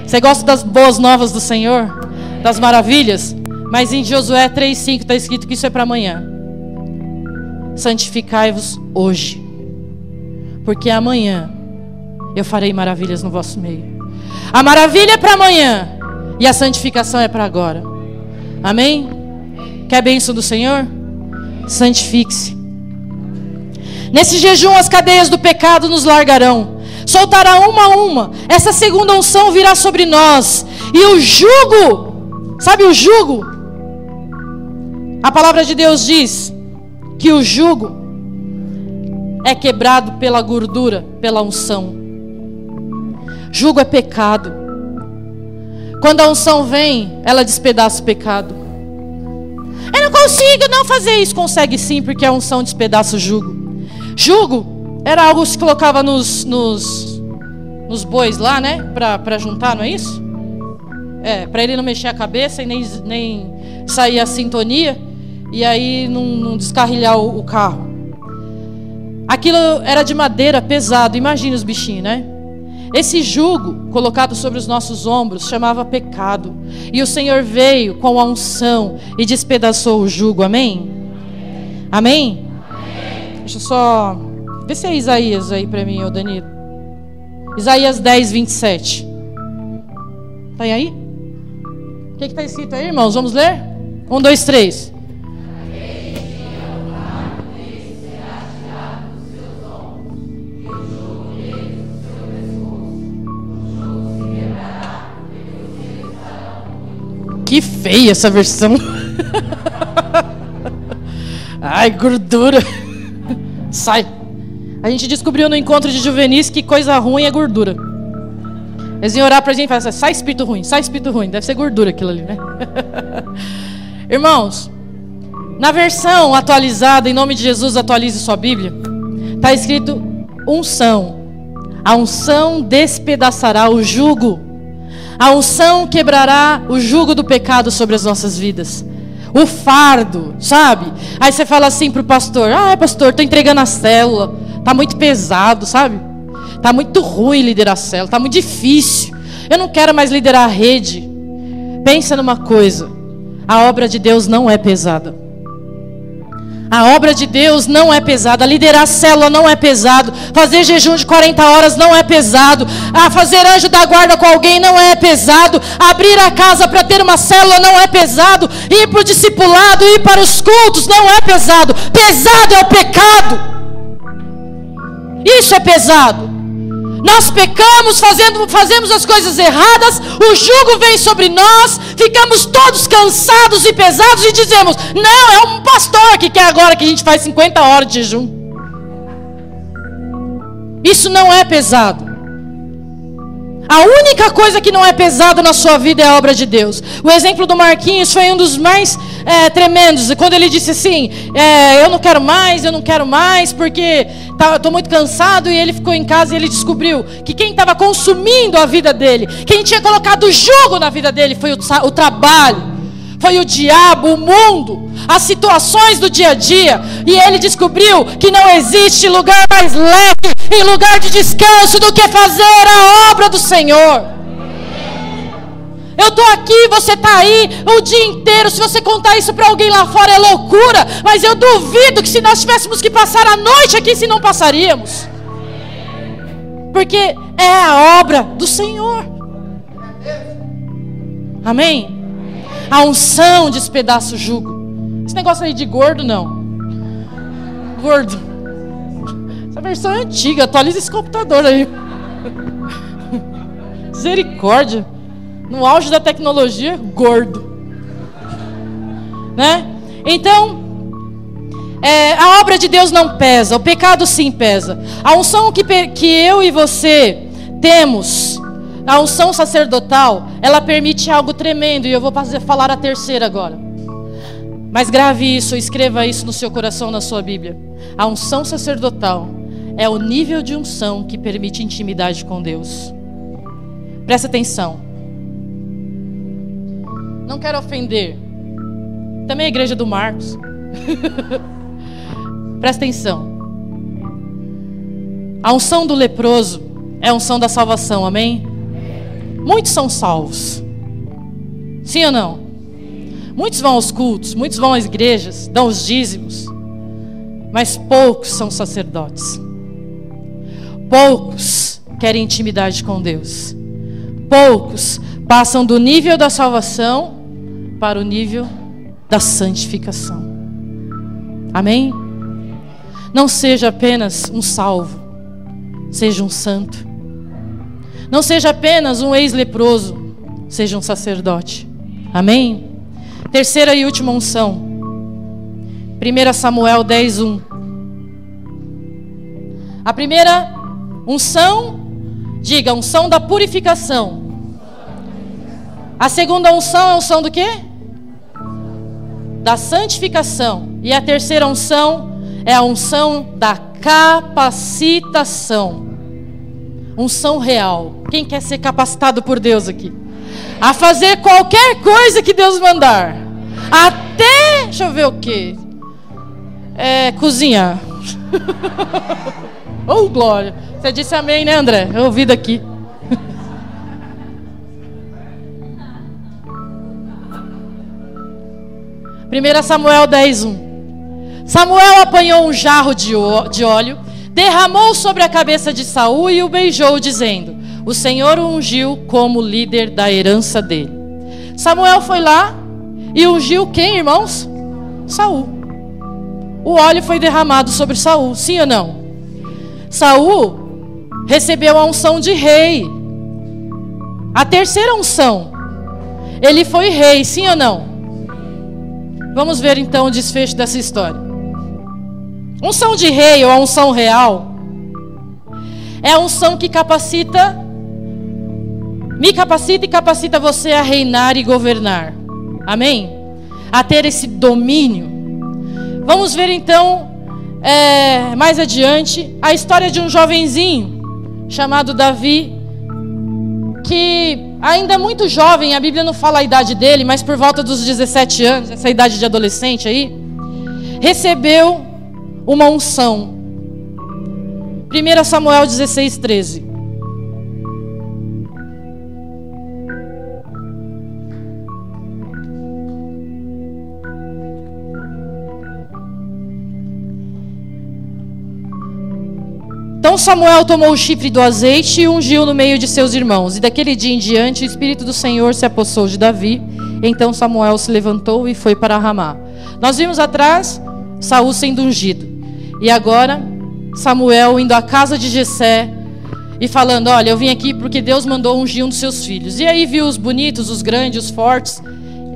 Você gosta das boas novas do Senhor? Das maravilhas? Mas em Josué 3:5 está escrito que isso é para amanhã. Santificai-vos hoje, porque amanhã eu farei maravilhas no vosso meio. A maravilha é para amanhã e a santificação é para agora. Amém? Quer a bênção do Senhor? Santifique-se. Nesse jejum as cadeias do pecado nos largarão, soltará uma a uma. Essa segunda unção virá sobre nós. E o jugo, sabe o jugo? A palavra de Deus diz que o jugo é quebrado pela gordura, pela unção. Jugo é pecado. Quando a unção vem, ela despedaça o pecado. Eu não consigo não fazer isso. Consegue sim, porque a unção despedaça o jugo. Jugo era algo que se colocava nos bois lá, né? Para juntar, não é isso? Para ele não mexer a cabeça e nem sair a sintonia. E aí não descarrilhar o carro. Aquilo era de madeira, pesado. Imagina os bichinhos, né? Esse jugo colocado sobre os nossos ombros chamava pecado. E o Senhor veio com a unção e despedaçou o jugo. Amém? Amém? Amém. Deixa eu só ver se é Isaías aí para mim, ô Danilo. Isaías 10:27. Tá aí? O que está escrito aí, irmãos? Vamos ler? 1, 2, 3. Que feia essa versão. Ai, gordura. Sai. A gente descobriu no encontro de juvenis que coisa ruim é gordura. Eles iam orar pra gente e falaram assim, sai espírito ruim, sai espírito ruim. Deve ser gordura aquilo ali, né? Irmãos, na versão atualizada, em nome de Jesus, atualize sua Bíblia, está escrito unção. A unção despedaçará o jugo. A unção quebrará o jugo do pecado sobre as nossas vidas. o fardo, sabe? Aí você fala assim pro pastor: ah, pastor, tô entregando a célula, tá muito pesado, sabe? Tá muito ruim liderar a célula, tá muito difícil, eu não quero mais liderar a rede. Pensa numa coisa: a obra de Deus não é pesada. A obra de Deus não é pesada. Liderar a célula não é pesado. Fazer jejum de 40 horas não é pesado. Fazer anjo da guarda com alguém não é pesado. Abrir a casa para ter uma célula não é pesado. Ir para o discipulado, ir para os cultos não é pesado. Pesado é o pecado. Isso é pesado. Nós pecamos, fazemos as coisas erradas, o jugo vem sobre nós, ficamos todos cansados e pesados e dizemos: não, é um pastor que quer agora que a gente faz 50 horas de jejum. Isso não é pesado. A única coisa que não é pesada na sua vida é a obra de Deus. O exemplo do Marquinhos foi um dos mais tremendos. Quando ele disse assim: eu não quero mais, porque estou muito cansado. E ele ficou em casa e ele descobriu que quem estava consumindo a vida dele, quem tinha colocado o jugo na vida dele, foi o trabalho, foi o diabo, o mundo, as situações do dia a dia. E ele descobriu que não existe lugar mais leve e lugar de descanso do que fazer a obra do Senhor. Eu estou aqui, você está aí o dia inteiro. Se você contar isso para alguém lá fora é loucura, mas eu duvido que se nós tivéssemos que passar a noite aqui, se não passaríamos, porque é a obra do Senhor. Amém? A unção despedaça o jugo. Esse negócio aí de gordo, não. Gordo. Essa versão é antiga. Atualiza esse computador aí. Misericórdia. No auge da tecnologia, gordo. Né? Então, a obra de Deus não pesa. O pecado sim pesa. A unção que eu e você temos, a unção sacerdotal, ela permite algo tremendo. E eu vou falar a terceira agora. Mas grave isso, escreva isso no seu coração, na sua Bíblia. A unção sacerdotal é o nível de unção que permite intimidade com Deus. Presta atenção. Não quero ofender. Também a igreja do Marcos. Presta atenção. A unção do leproso é a unção da salvação, amém? Muitos são salvos. Sim ou não? Muitos vão aos cultos, muitos vão às igrejas, dão os dízimos, mas poucos são sacerdotes. Poucos querem intimidade com Deus. Poucos passam do nível da salvação para o nível da santificação. Amém? Não seja apenas um salvo, seja um santo. Não seja apenas um ex-leproso, seja um sacerdote. Amém? Terceira e última unção. 1 Samuel 10:1. A primeira unção, diga, unção da purificação. A segunda unção é a unção do quê? Da santificação. E a terceira unção é a unção da capacitação. Unção real. Quem quer ser capacitado por Deus aqui? A fazer qualquer coisa que Deus mandar. Até, deixa eu ver o quê? Cozinhar. Oh, glória. Você disse amém, né, André? Eu ouvi daqui. Primeira Samuel 10:1. Samuel apanhou um jarro de óleo, derramou sobre a cabeça de Saul e o beijou, dizendo: o Senhor o ungiu como líder da herança dele. Samuel foi lá e ungiu quem, irmãos? Saul. O óleo foi derramado sobre Saul, sim ou não? Saul recebeu a unção de rei. A terceira unção. Ele foi rei, sim ou não? Vamos ver então o desfecho dessa história. Unção de rei ou a unção real é a unção que me capacita e capacita você a reinar e governar. Amém? A ter esse domínio. Vamos ver então, mais adiante, a história de um jovenzinho chamado Davi, que ainda muito jovem, a Bíblia não fala a idade dele, mas por volta dos 17 anos, essa idade de adolescente aí, recebeu uma unção. 1 Samuel 16:13. Então Samuel tomou o chifre do azeite e ungiu no meio de seus irmãos. E daquele dia em diante o Espírito do Senhor se apossou de Davi. Então Samuel se levantou e foi para Ramá. Nós vimos atrás Saul sendo ungido. E agora Samuel indo à casa de Jessé e falando: olha, eu vim aqui porque Deus mandou ungir um dos seus filhos. E aí viu os bonitos, os grandes, os fortes.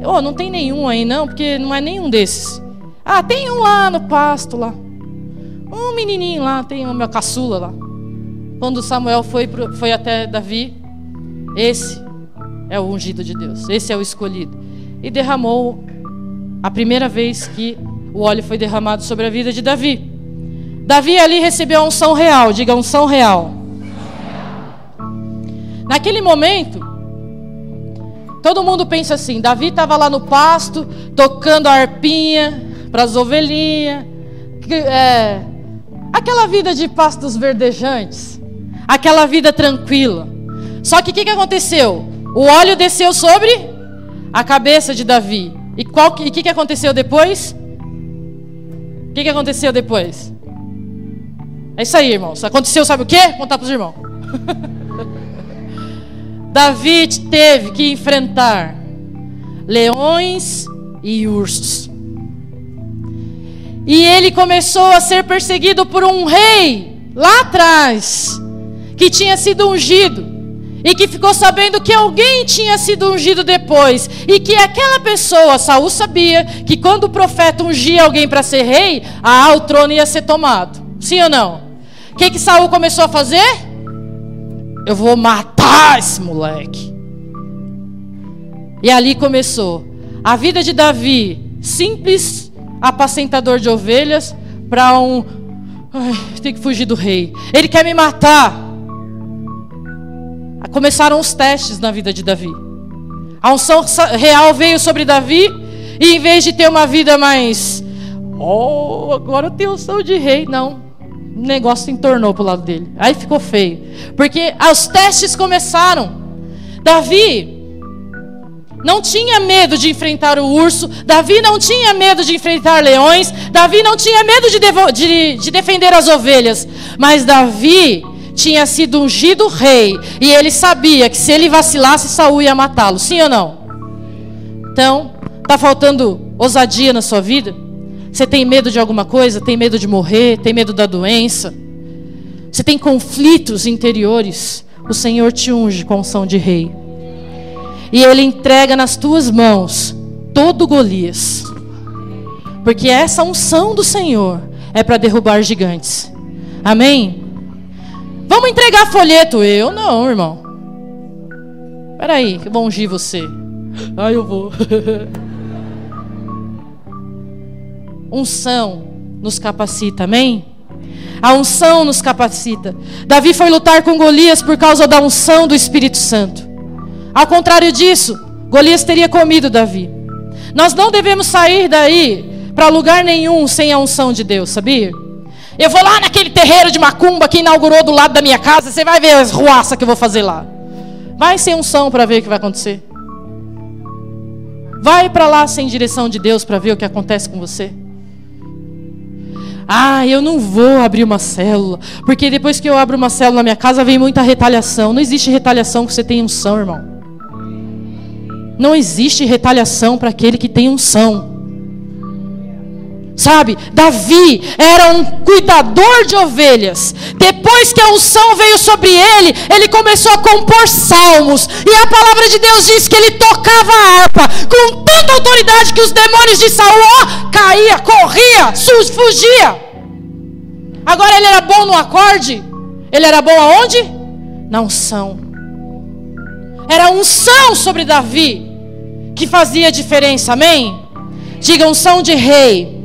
Oh, não tem nenhum aí não, porque não é nenhum desses. Ah, tem um lá no pasto lá. Um menininho lá, tem uma caçula lá. Quando Samuel foi até Davi, esse é o ungido de Deus, esse é o escolhido. E derramou a primeira vez que o óleo foi derramado sobre a vida de Davi. Davi ali recebeu a unção real, diga unção real. Naquele momento, todo mundo pensa assim: Davi estava lá no pasto, tocando a harpinha para as ovelhinhas, aquela vida de pastos verdejantes, aquela vida tranquila. Só que o que aconteceu? O óleo desceu sobre a cabeça de Davi. E o que aconteceu depois? O que aconteceu depois? É isso aí, irmãos. Aconteceu, sabe o quê? Vou contar para os irmãos. Davi teve que enfrentar leões e ursos. E ele começou a ser perseguido por um rei lá atrás, que tinha sido ungido, e que ficou sabendo que alguém tinha sido ungido depois, e que aquela pessoa, Saul sabia que quando o profeta ungia alguém para ser rei, o trono ia ser tomado. Sim ou não? O que Saul começou a fazer? Eu vou matar esse moleque. E ali começou a vida de Davi, simples apacentador de ovelhas, para tem que fugir do rei. Ele quer me matar. Começaram os testes na vida de Davi. A unção real veio sobre Davi, e em vez de ter uma vida mais, agora eu tenho unção de rei, não. O negócio se entornou para o lado dele. Aí ficou feio, porque os testes começaram. Davi não tinha medo de enfrentar o urso. Davi não tinha medo de enfrentar leões. Davi não tinha medo de defender as ovelhas. Mas Davi tinha sido ungido rei, e ele sabia que se ele vacilasse, Saul ia matá-lo. Sim ou não? Então, está faltando ousadia na sua vida? Você tem medo de alguma coisa? Tem medo de morrer? Tem medo da doença? Você tem conflitos interiores? O Senhor te unge com a unção de rei. E Ele entrega nas tuas mãos todo Golias. Porque essa unção do Senhor é para derrubar gigantes. Amém? Vamos entregar folheto. Eu não, irmão. Espera aí, que eu vou ungir você. Eu vou. Unção nos capacita, amém? A unção nos capacita. Davi foi lutar com Golias por causa da unção do Espírito Santo. Ao contrário disso, Golias teria comido Davi. Nós não devemos sair daí para lugar nenhum sem a unção de Deus, sabia? Eu vou lá naquele terreiro de macumba que inaugurou do lado da minha casa, você vai ver as ruaças que eu vou fazer lá. Vai sem unção para ver o que vai acontecer. Vai para lá sem direção de Deus para ver o que acontece com você. Eu não vou abrir uma célula, porque depois que eu abro uma célula na minha casa vem muita retaliação. Não existe retaliação que você tem unção, irmão. Não existe retaliação para aquele que tem unção. Sabe, Davi era um cuidador de ovelhas. Depois que a unção veio sobre ele, ele começou a compor salmos. E a palavra de Deus diz que ele tocava a harpa com tanta autoridade que os demônios de Saul caía, corria, fugia. Agora ele era bom no acorde. Ele era bom aonde? Na unção. Era a unção sobre Davi que fazia a diferença, amém? Diga unção de rei.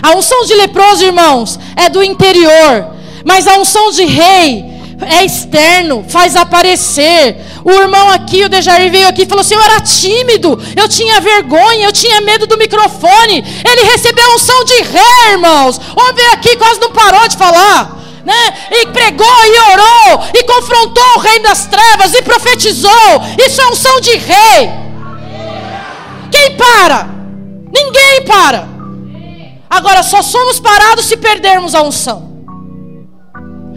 A unção de leproso, irmãos, é do interior. Mas a unção de rei é externo, faz aparecer. O irmão aqui, o Dejair, veio aqui e falou assim: eu era tímido, eu tinha vergonha, eu tinha medo do microfone. Ele recebeu a unção de rei, irmãos. O homem veio aqui, quase não parou de falar, né? E pregou e orou e confrontou o reino das trevas e profetizou. Isso é unção de rei. Quem para? Ninguém para. Agora só somos parados se perdermos a unção.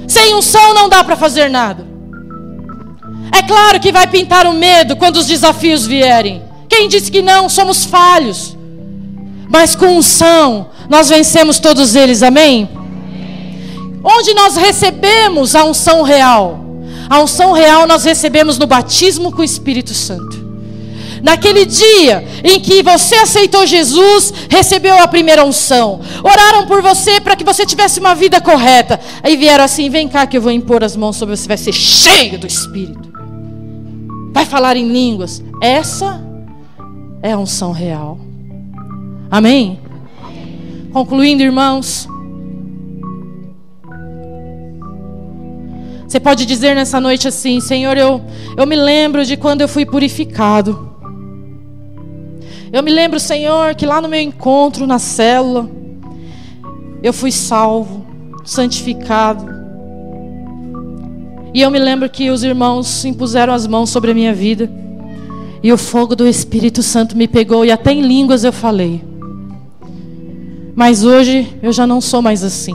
Sem unção não dá para fazer nada. É claro que vai pintar o medo quando os desafios vierem. Quem disse que não? Somos falhos. Mas com unção nós vencemos todos eles, amém? Onde nós recebemos a unção real? A unção real nós recebemos no batismo com o Espírito Santo. Naquele dia em que você aceitou Jesus, recebeu a primeira unção. Oraram por você para que você tivesse uma vida correta. Aí vieram assim: vem cá que eu vou impor as mãos sobre você, vai ser cheio do Espírito. Vai falar em línguas. Essa é a unção real. Amém? Concluindo, irmãos. Você pode dizer nessa noite assim: Senhor, eu me lembro de quando eu fui purificado. Eu me lembro, Senhor, que lá no meu encontro na célula, eu fui salvo, santificado. E eu me lembro que os irmãos impuseram as mãos sobre a minha vida. E o fogo do Espírito Santo me pegou e até em línguas eu falei. Mas hoje eu já não sou mais assim.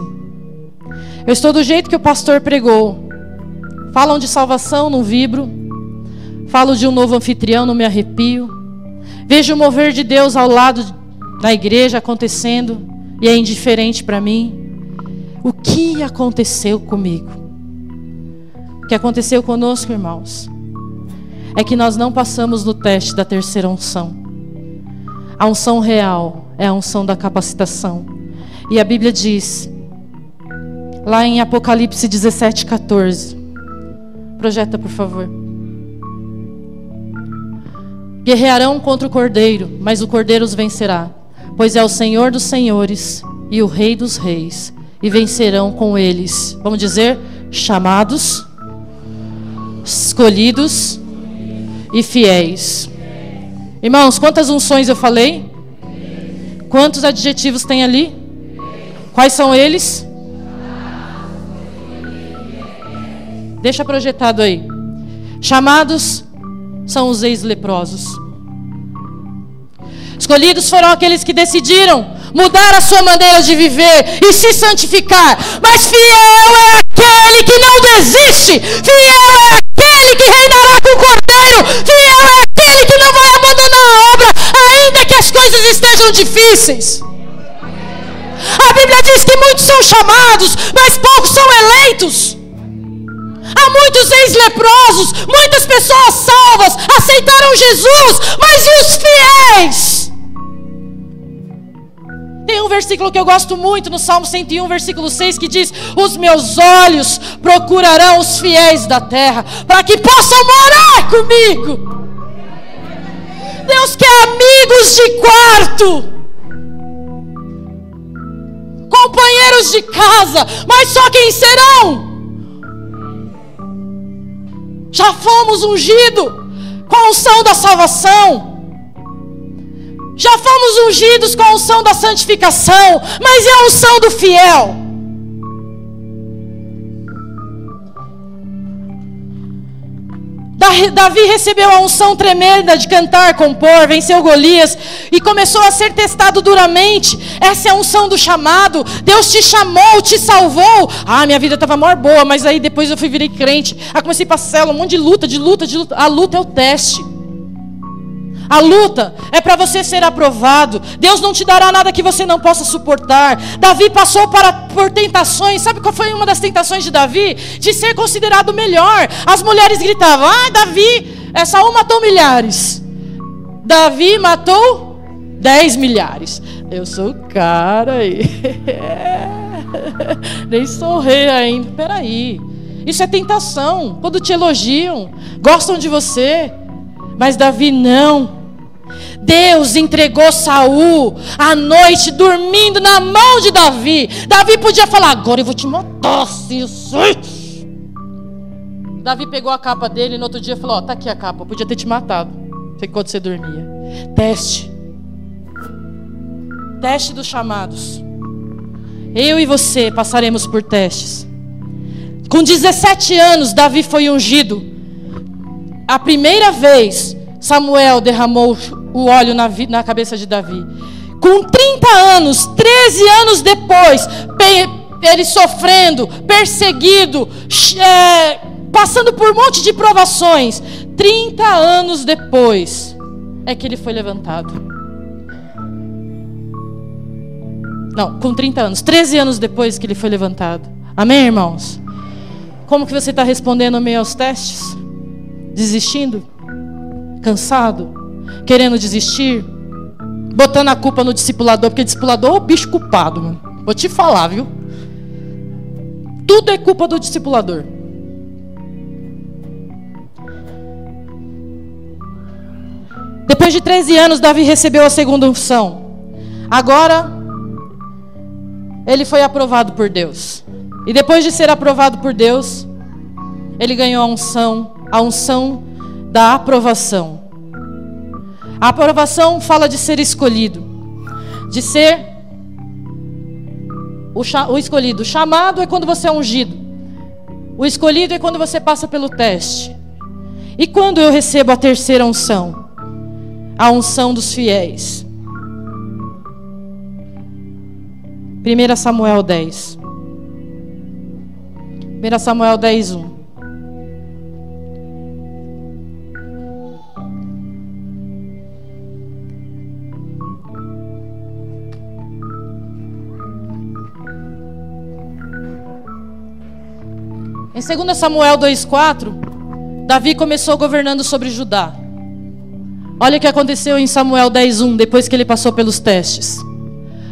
Eu estou do jeito que o pastor pregou. Falam de salvação, não vibro. Falo de um novo anfitrião, não me arrepio. Vejo o mover de Deus ao lado da igreja acontecendo e é indiferente para mim. O que aconteceu comigo? O que aconteceu conosco, irmãos, é que nós não passamos no teste da terceira unção. A unção real é a unção da capacitação. E a Bíblia diz, lá em Apocalipse 17:14. Projeta, por favor. Guerrearão contra o Cordeiro, mas o Cordeiro os vencerá, pois é o Senhor dos senhores e o Rei dos reis, e vencerão com eles, vamos dizer, chamados, escolhidos e fiéis. Irmãos, quantas unções eu falei? Quantos adjetivos tem ali? Quais são eles? Deixa projetado aí. Chamados são os ex-leprosos. Escolhidos foram aqueles que decidiram mudar a sua maneira de viver e se santificar. Mas fiel é aquele que não desiste. Fiel é aquele que reinará com o Cordeiro. Fiel é aquele que não vai abandonar a obra, ainda que as coisas estejam difíceis. A Bíblia diz que muitos são chamados, mas poucos são eleitos. Há muitos ex-leprosos, muitas pessoas salvas, aceitaram Jesus, mas e os fiéis? Tem um versículo que eu gosto muito no Salmo 101, versículo 6, que diz: os meus olhos procurarão os fiéis da terra, para que possam morar comigo. Deus quer amigos de quarto, companheiros de casa, mas só quem serão? Já fomos ungidos com a unção da salvação. Já fomos ungidos com a unção da santificação. Mas é a unção do fiel. Davi recebeu a unção tremenda de cantar, compor, venceu Golias e começou a ser testado duramente. Essa é a unção do chamado. Deus te chamou, te salvou. Ah, minha vida estava maior boa, mas aí depois eu virei crente. Aí comecei a passar um monte de luta. A luta é o teste. A luta é para você ser aprovado. Deus não te dará nada que você não possa suportar. Davi passou por tentações. Sabe qual foi uma das tentações de Davi? De ser considerado melhor. As mulheres gritavam: ah, Davi, Saul matou milhares. Davi matou 10 milhares. Eu sou o cara aí. Nem sou rei ainda. Peraí. Isso é tentação. Quando te elogiam, gostam de você. Mas Davi não. Deus entregou Saul à noite dormindo na mão de Davi. Davi podia falar: agora eu vou te matar, sim, Davi pegou a capa dele e no outro dia falou: ó, tá aqui a capa, eu podia ter te matado enquanto você dormia. Teste. Teste dos chamados. Eu e você passaremos por testes. Com 17 anos, Davi foi ungido. A primeira vez, Samuel derramou o óleo na cabeça de Davi. Com 30 anos, 13 anos depois, ele sofrendo, perseguido, passando por um monte de provações. 30 anos depois, é que ele foi levantado. Não, com 30 anos, 13 anos depois que ele foi levantado. Amém, irmãos? Como que você está respondendo ao meio aos testes? Desistindo? Cansado? Querendo desistir? Botando a culpa no discipulador, porque discipulador é o bicho culpado, mano. Vou te falar, viu? Tudo é culpa do discipulador. Depois de 13 anos, Davi recebeu a segunda unção. Agora, ele foi aprovado por Deus. E depois de ser aprovado por Deus, ele ganhou a unção da aprovação. A aprovação fala de ser escolhido, de ser o escolhido. O chamado é quando você é ungido. O escolhido é quando você passa pelo teste. E quando eu recebo a terceira unção? A unção dos fiéis. 1 Samuel 10. 1 Samuel 10, 1. Em 2 Samuel 2,4, Davi começou governando sobre Judá. Olha o que aconteceu em Samuel 10,1, depois que ele passou pelos testes.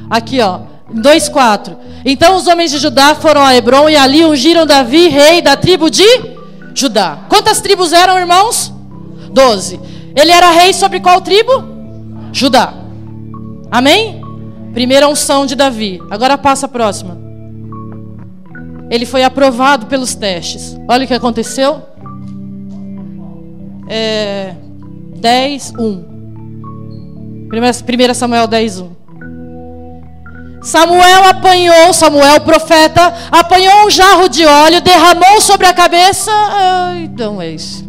Aqui, ó, 2,4. Então os homens de Judá foram a Hebrom e ali ungiram Davi, rei da tribo de Judá. Quantas tribos eram, irmãos? 12. Ele era rei sobre qual tribo? Judá. Amém? Primeira unção de Davi. Agora passa a próxima. Ele foi aprovado pelos testes. Olha o que aconteceu. 10, 1. 1 Samuel 10, 1. Samuel, o profeta, apanhou um jarro de óleo, derramou sobre a cabeça. Então é isso.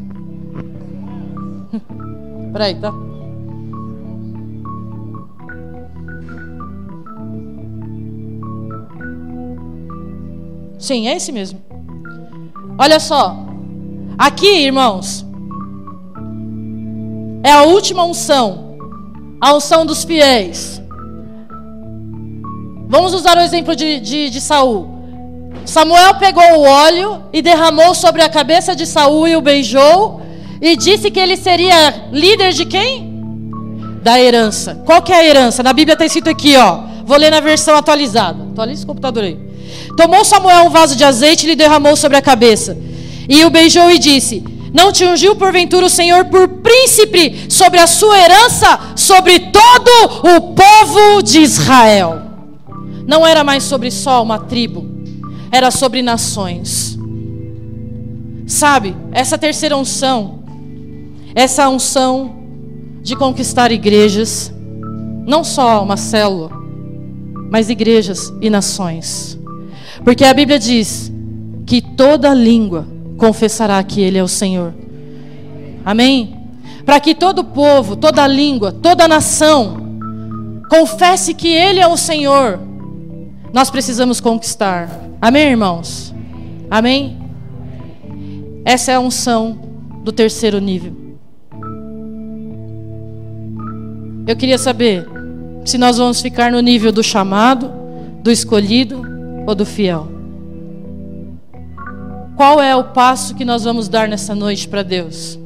Peraí, tá? Sim, é esse mesmo. Olha só. Aqui, irmãos, é a última unção. A unção dos fiéis. Vamos usar o exemplo de Saul. Samuel pegou o óleo e derramou sobre a cabeça de Saul e o beijou. E disse que ele seria líder de quem? Da herança. Qual que é a herança? Na Bíblia está escrito aqui, ó. Vou ler na versão atualizada. Atualiza o computador aí. Tomou Samuel um vaso de azeite e lhe derramou sobre a cabeça. E o beijou e disse: não te ungiu porventura o Senhor por príncipe sobre a sua herança, sobre todo o povo de Israel? Não era mais sobre só uma tribo, era sobre nações. Sabe, essa terceira unção, essa unção de conquistar igrejas, não só uma célula, mas igrejas e nações. Porque a Bíblia diz que toda língua confessará que Ele é o Senhor. Amém? Para que todo povo, toda língua, toda nação confesse que Ele é o Senhor, nós precisamos conquistar. Amém, irmãos? Amém? Essa é a unção do terceiro nível. Eu queria saber se nós vamos ficar no nível do chamado, do escolhido ou do fiel. Qual é o passo que nós vamos dar nessa noite para Deus?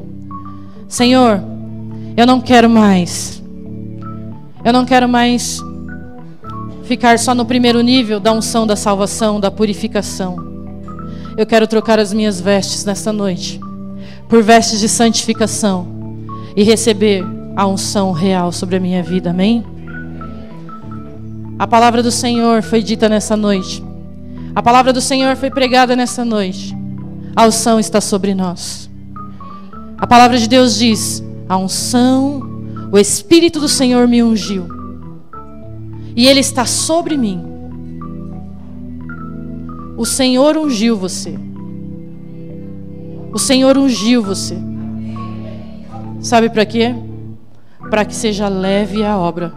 Senhor, eu não quero mais ficar só no primeiro nível da unção da salvação, da purificação. Eu quero trocar as minhas vestes nessa noite por vestes de santificação e receber a unção real sobre a minha vida. Amém? A palavra do Senhor foi dita nessa noite. A palavra do Senhor foi pregada nessa noite. a unção está sobre nós. A palavra de Deus diz: a unção, o Espírito do Senhor me ungiu, e Ele está sobre mim. O Senhor ungiu você. O Senhor ungiu você. Sabe para quê? Para que seja leve a obra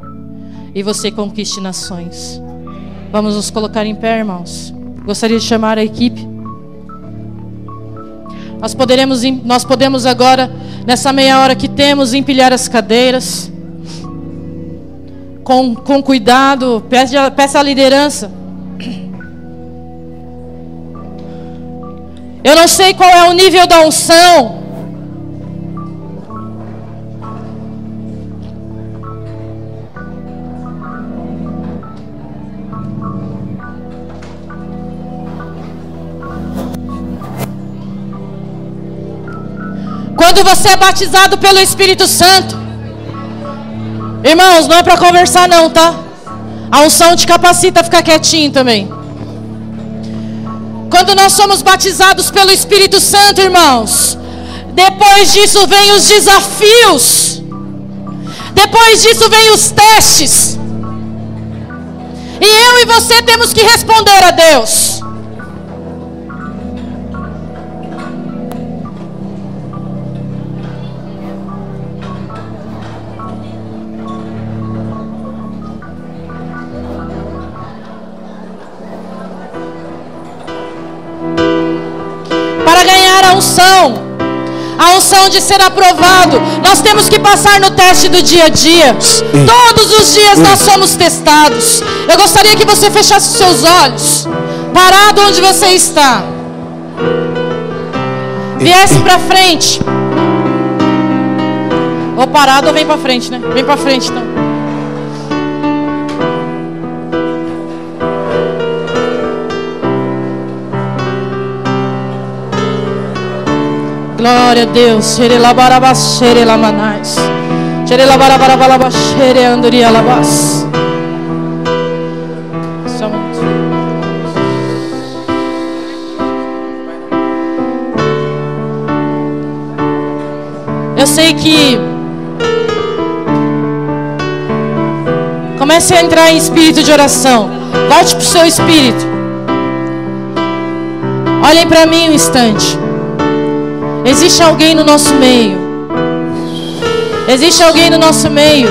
e você conquiste nações. Vamos nos colocar em pé, irmãos. Gostaria de chamar a equipe. Nós podemos agora, nessa meia hora que temos, empilhar as cadeiras. Com cuidado, peça a liderança. Eu não sei qual é o nível da unção. Quando você é batizado pelo Espírito Santo, irmãos, não é para conversar não, tá? A unção te capacita a ficar quietinho também. Quando nós somos batizados pelo Espírito Santo, irmãos, depois disso vem os desafios. Depois disso vem os testes. E eu e você temos que responder a Deus. A unção de ser aprovado, nós temos que passar no teste do dia a dia. Todos os dias nós somos testados. Eu gostaria que você fechasse os seus olhos, parado onde você está, viesse para frente. Ou parado ou vem para frente, né? Vem para frente então. Glória a Deus. Eu sei que comece a entrar em espírito de oração. Volte para o seu espírito. Olhem para mim um instante. Existe alguém no nosso meio. Existe alguém no nosso meio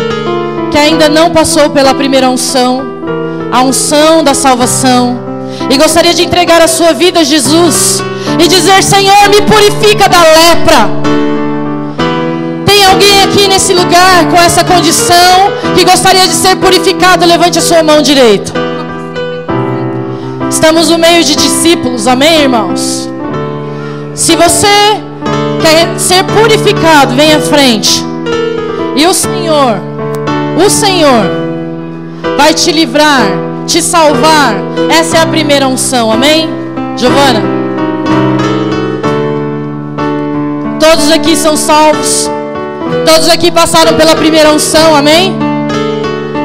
que ainda não passou pela primeira unção, a unção da salvação, e gostaria de entregar a sua vida a Jesus e dizer: Senhor, me purifica da lepra. Tem alguém aqui nesse lugar com essa condição que gostaria de ser purificado? Levante a sua mão direita. Estamos no meio de discípulos, amém, irmãos? Se você quer ser purificado, vem à frente. E o Senhor vai te livrar, te salvar. Essa é a primeira unção, amém? Giovana? Todos aqui são salvos. Todos aqui passaram pela primeira unção, amém?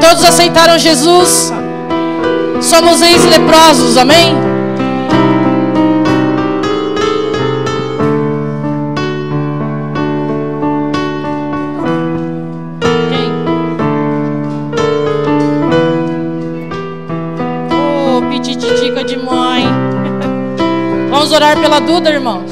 Todos aceitaram Jesus. Somos ex-leprosos, amém? Vamos orar pela Duda, irmãos.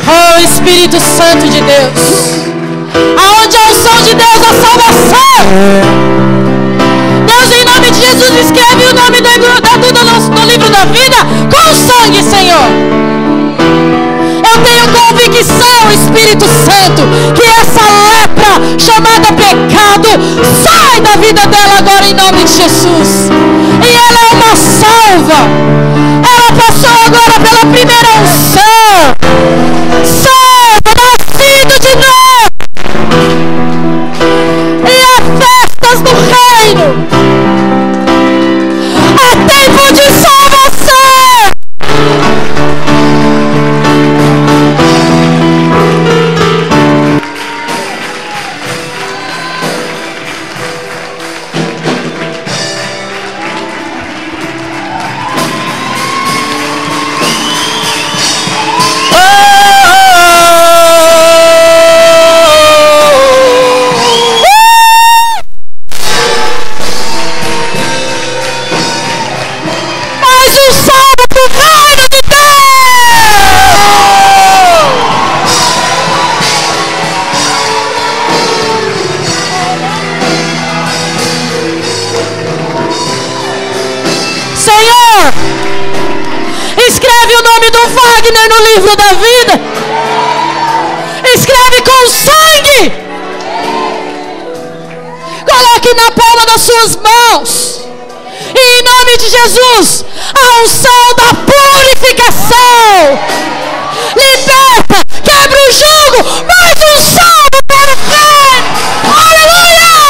Oh, Espírito Santo de Deus, aonde a unção de Deus, a salvação. Deus, em nome de Jesus, escreve o nome da Duda no livro da vida com sangue, Senhor. Eu tenho convicção, Espírito Santo, que essa lepra chamada pecado sai da vida dela agora em nome de Jesus. E ela é uma salva. Ela passou agora pela primeira unção. Salva, nascido de novo. E há festas do reino. Há tempo de salvação. Escreve o nome do Wagner no livro da vida. Escreve com sangue. Coloque na palma das suas mãos. E em nome de Jesus, a unção da purificação. Liberta, quebra o jugo, mais unção para o reino. Aleluia!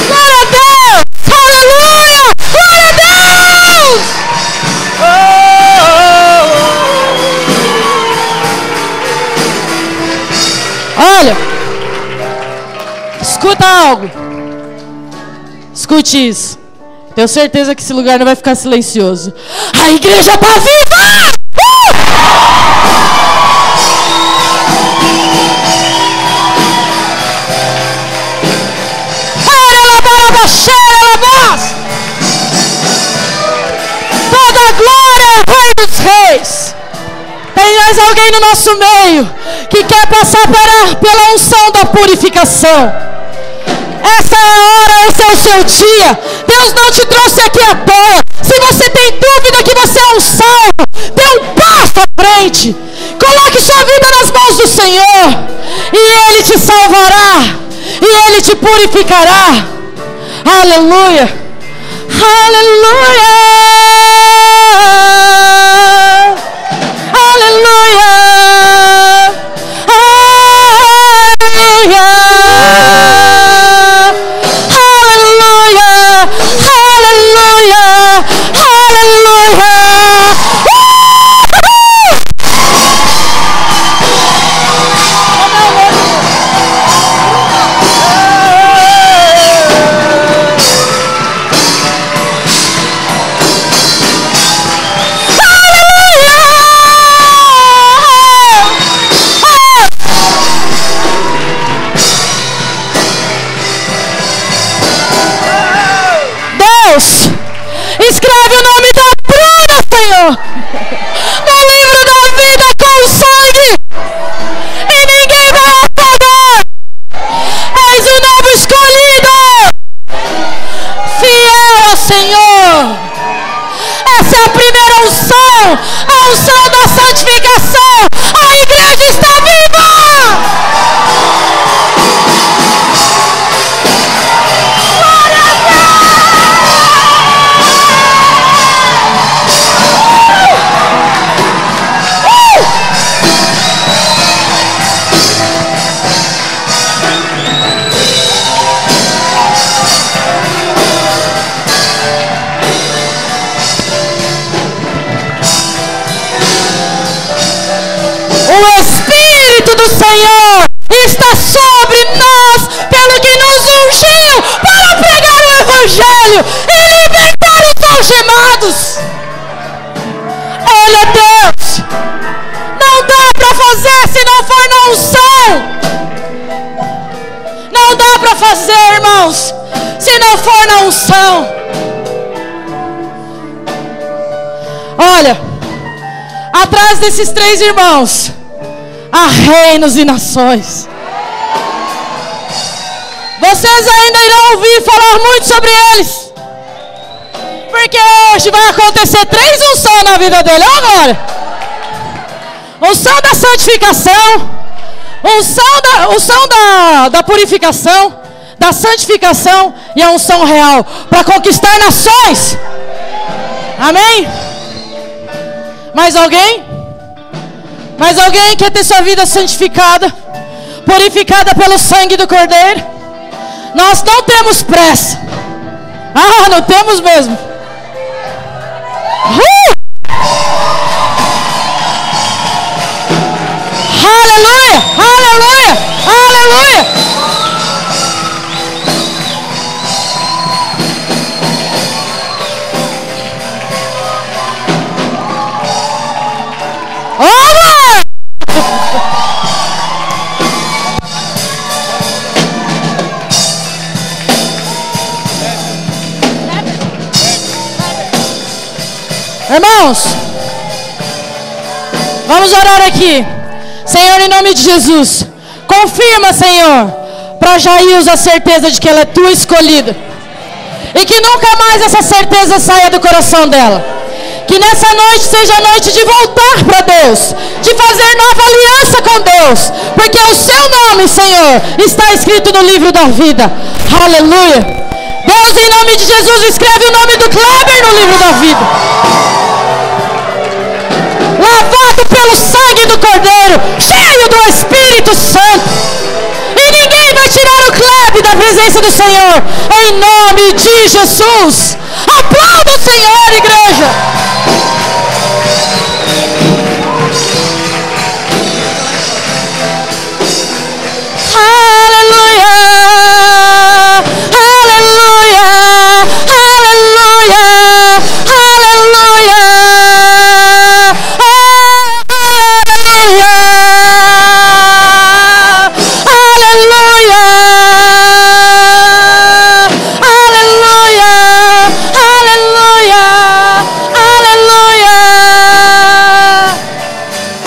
Glória a Deus! Aleluia! Glória a Deus! Olha, escuta algo. Escute isso. Tenho certeza que esse lugar não vai ficar silencioso. A igreja está viva! Toda a glória ao Rei dos Reis. Tem mais alguém no nosso meio que quer passar pela unção da purificação? Essa é a hora, esse é o seu dia. Deus não te trouxe aqui à toa. Se você tem dúvida que você é um salvo, dê um passo à frente. Coloque sua vida nas mãos do Senhor, e Ele te salvará, e Ele te purificará. Aleluia, aleluia, aleluia, aleluia. Escreve o nome da Bruna, Senhor, no livro da vida com sangue, e ninguém vai apagar. És o novo escolhido, fiel ao Senhor. Essa é a primeira unção, a unção da santificação. A igreja está viva. O Espírito do Senhor está sobre nós, pelo que nos ungiu para pregar o Evangelho e libertar os algemados. Ele é Deus. Não dá para fazer se não for na unção. Não dá para fazer, irmãos, se não for na unção. Olha, atrás desses três irmãos há reinos e nações. Vocês ainda irão ouvir falar muito sobre eles, porque hoje vai acontecer 3 unções na vida dele. Olha agora: unção da santificação, unção da purificação, da santificação, e a unção real para conquistar nações. Amém? Mais alguém? Mais alguém quer ter sua vida santificada, purificada pelo sangue do Cordeiro? Nós não temos pressa. Ah, não temos mesmo. Aleluia, aleluia, aleluia. Irmãos, vamos orar aqui. Senhor, em nome de Jesus, confirma, Senhor, para Jailson a certeza de que ela é tua escolhida. E que nunca mais essa certeza saia do coração dela. Que nessa noite seja a noite de voltar para Deus, de fazer nova aliança com Deus, porque o seu nome, Senhor, está escrito no livro da vida. Aleluia. Deus, em nome de Jesus, escreve o nome do Kleber no livro da vida, lavado pelo sangue do Cordeiro, cheio do Espírito Santo. E ninguém vai tirar o Kleber da presença do Senhor, em nome de Jesus. Aplauda o Senhor, igreja. Aleluia, aleluia, aleluia, aleluia, aleluia, aleluia, aleluia, aleluia, aleluia.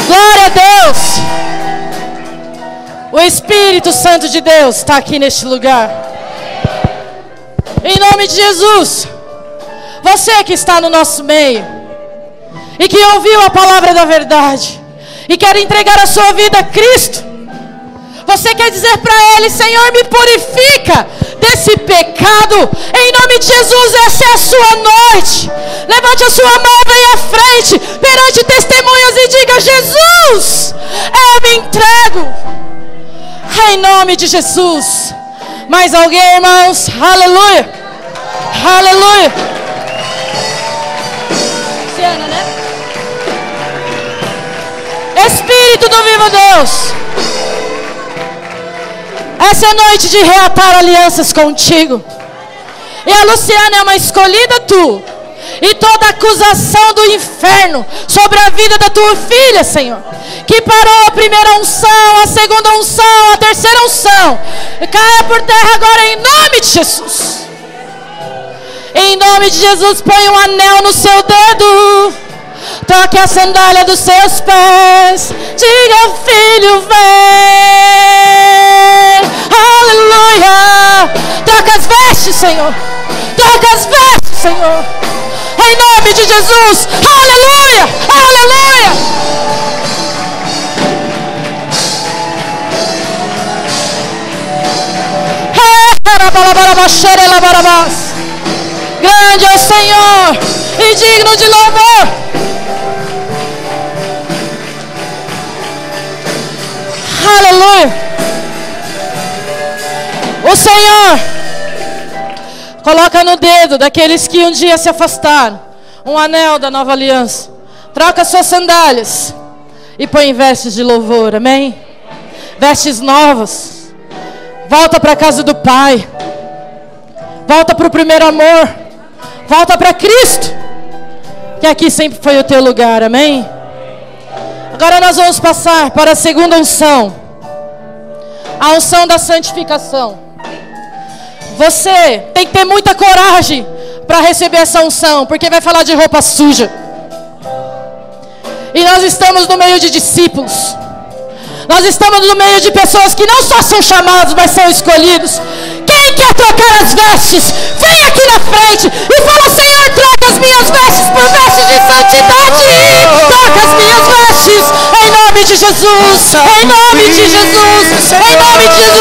Glória a Deus. O Espírito Santo de Deus está aqui neste lugar. Em nome de Jesus. Você que está no nosso meio e que ouviu a palavra da verdade e quer entregar a sua vida a Cristo, você quer dizer para Ele: Senhor, me purifica desse pecado. Em nome de Jesus, essa é a sua noite. Levante a sua mão, venha à frente perante testemunhas e diga: Jesus, eu me entrego. Em nome de Jesus. Mais alguém, irmãos? Aleluia. Aleluia. Luciana, né? Espírito do vivo Deus, essa é a noite de reatar alianças contigo. E a Luciana é uma escolhida tua. E toda acusação do inferno sobre a vida da tua filha, Senhor, que parou a primeira unção, a segunda unção, a terceira unção, caia por terra agora em nome de Jesus. Em nome de Jesus, põe um anel no seu dedo, toque a sandália dos seus pés, diga: filho, vem. Aleluia. Troca as vestes, Senhor. Troca as vestes, Senhor. Em nome de Jesus. Aleluia. Aleluia. Grande é o Senhor e digno de louvor. Aleluia. O Senhor coloca no dedo daqueles que um dia se afastaram um anel da nova aliança. Troca suas sandálias e põe vestes de louvor, amém? Vestes novas. Volta para a casa do Pai. Volta para o primeiro amor. Volta para Cristo, que aqui sempre foi o teu lugar, amém? Agora nós vamos passar para a segunda unção, a unção da santificação. Você tem que ter muita coragem para receber essa unção, porque vai falar de roupa suja. E nós estamos no meio de discípulos. Nós estamos no meio de pessoas que não só são chamados, mas são escolhidos. Quem quer trocar as vestes, vem aqui na frente e fala: Senhor, troca as minhas vestes por vestes de santidade. Troca as minhas vestes, em nome de Jesus. Em nome de Jesus. Em nome de Jesus.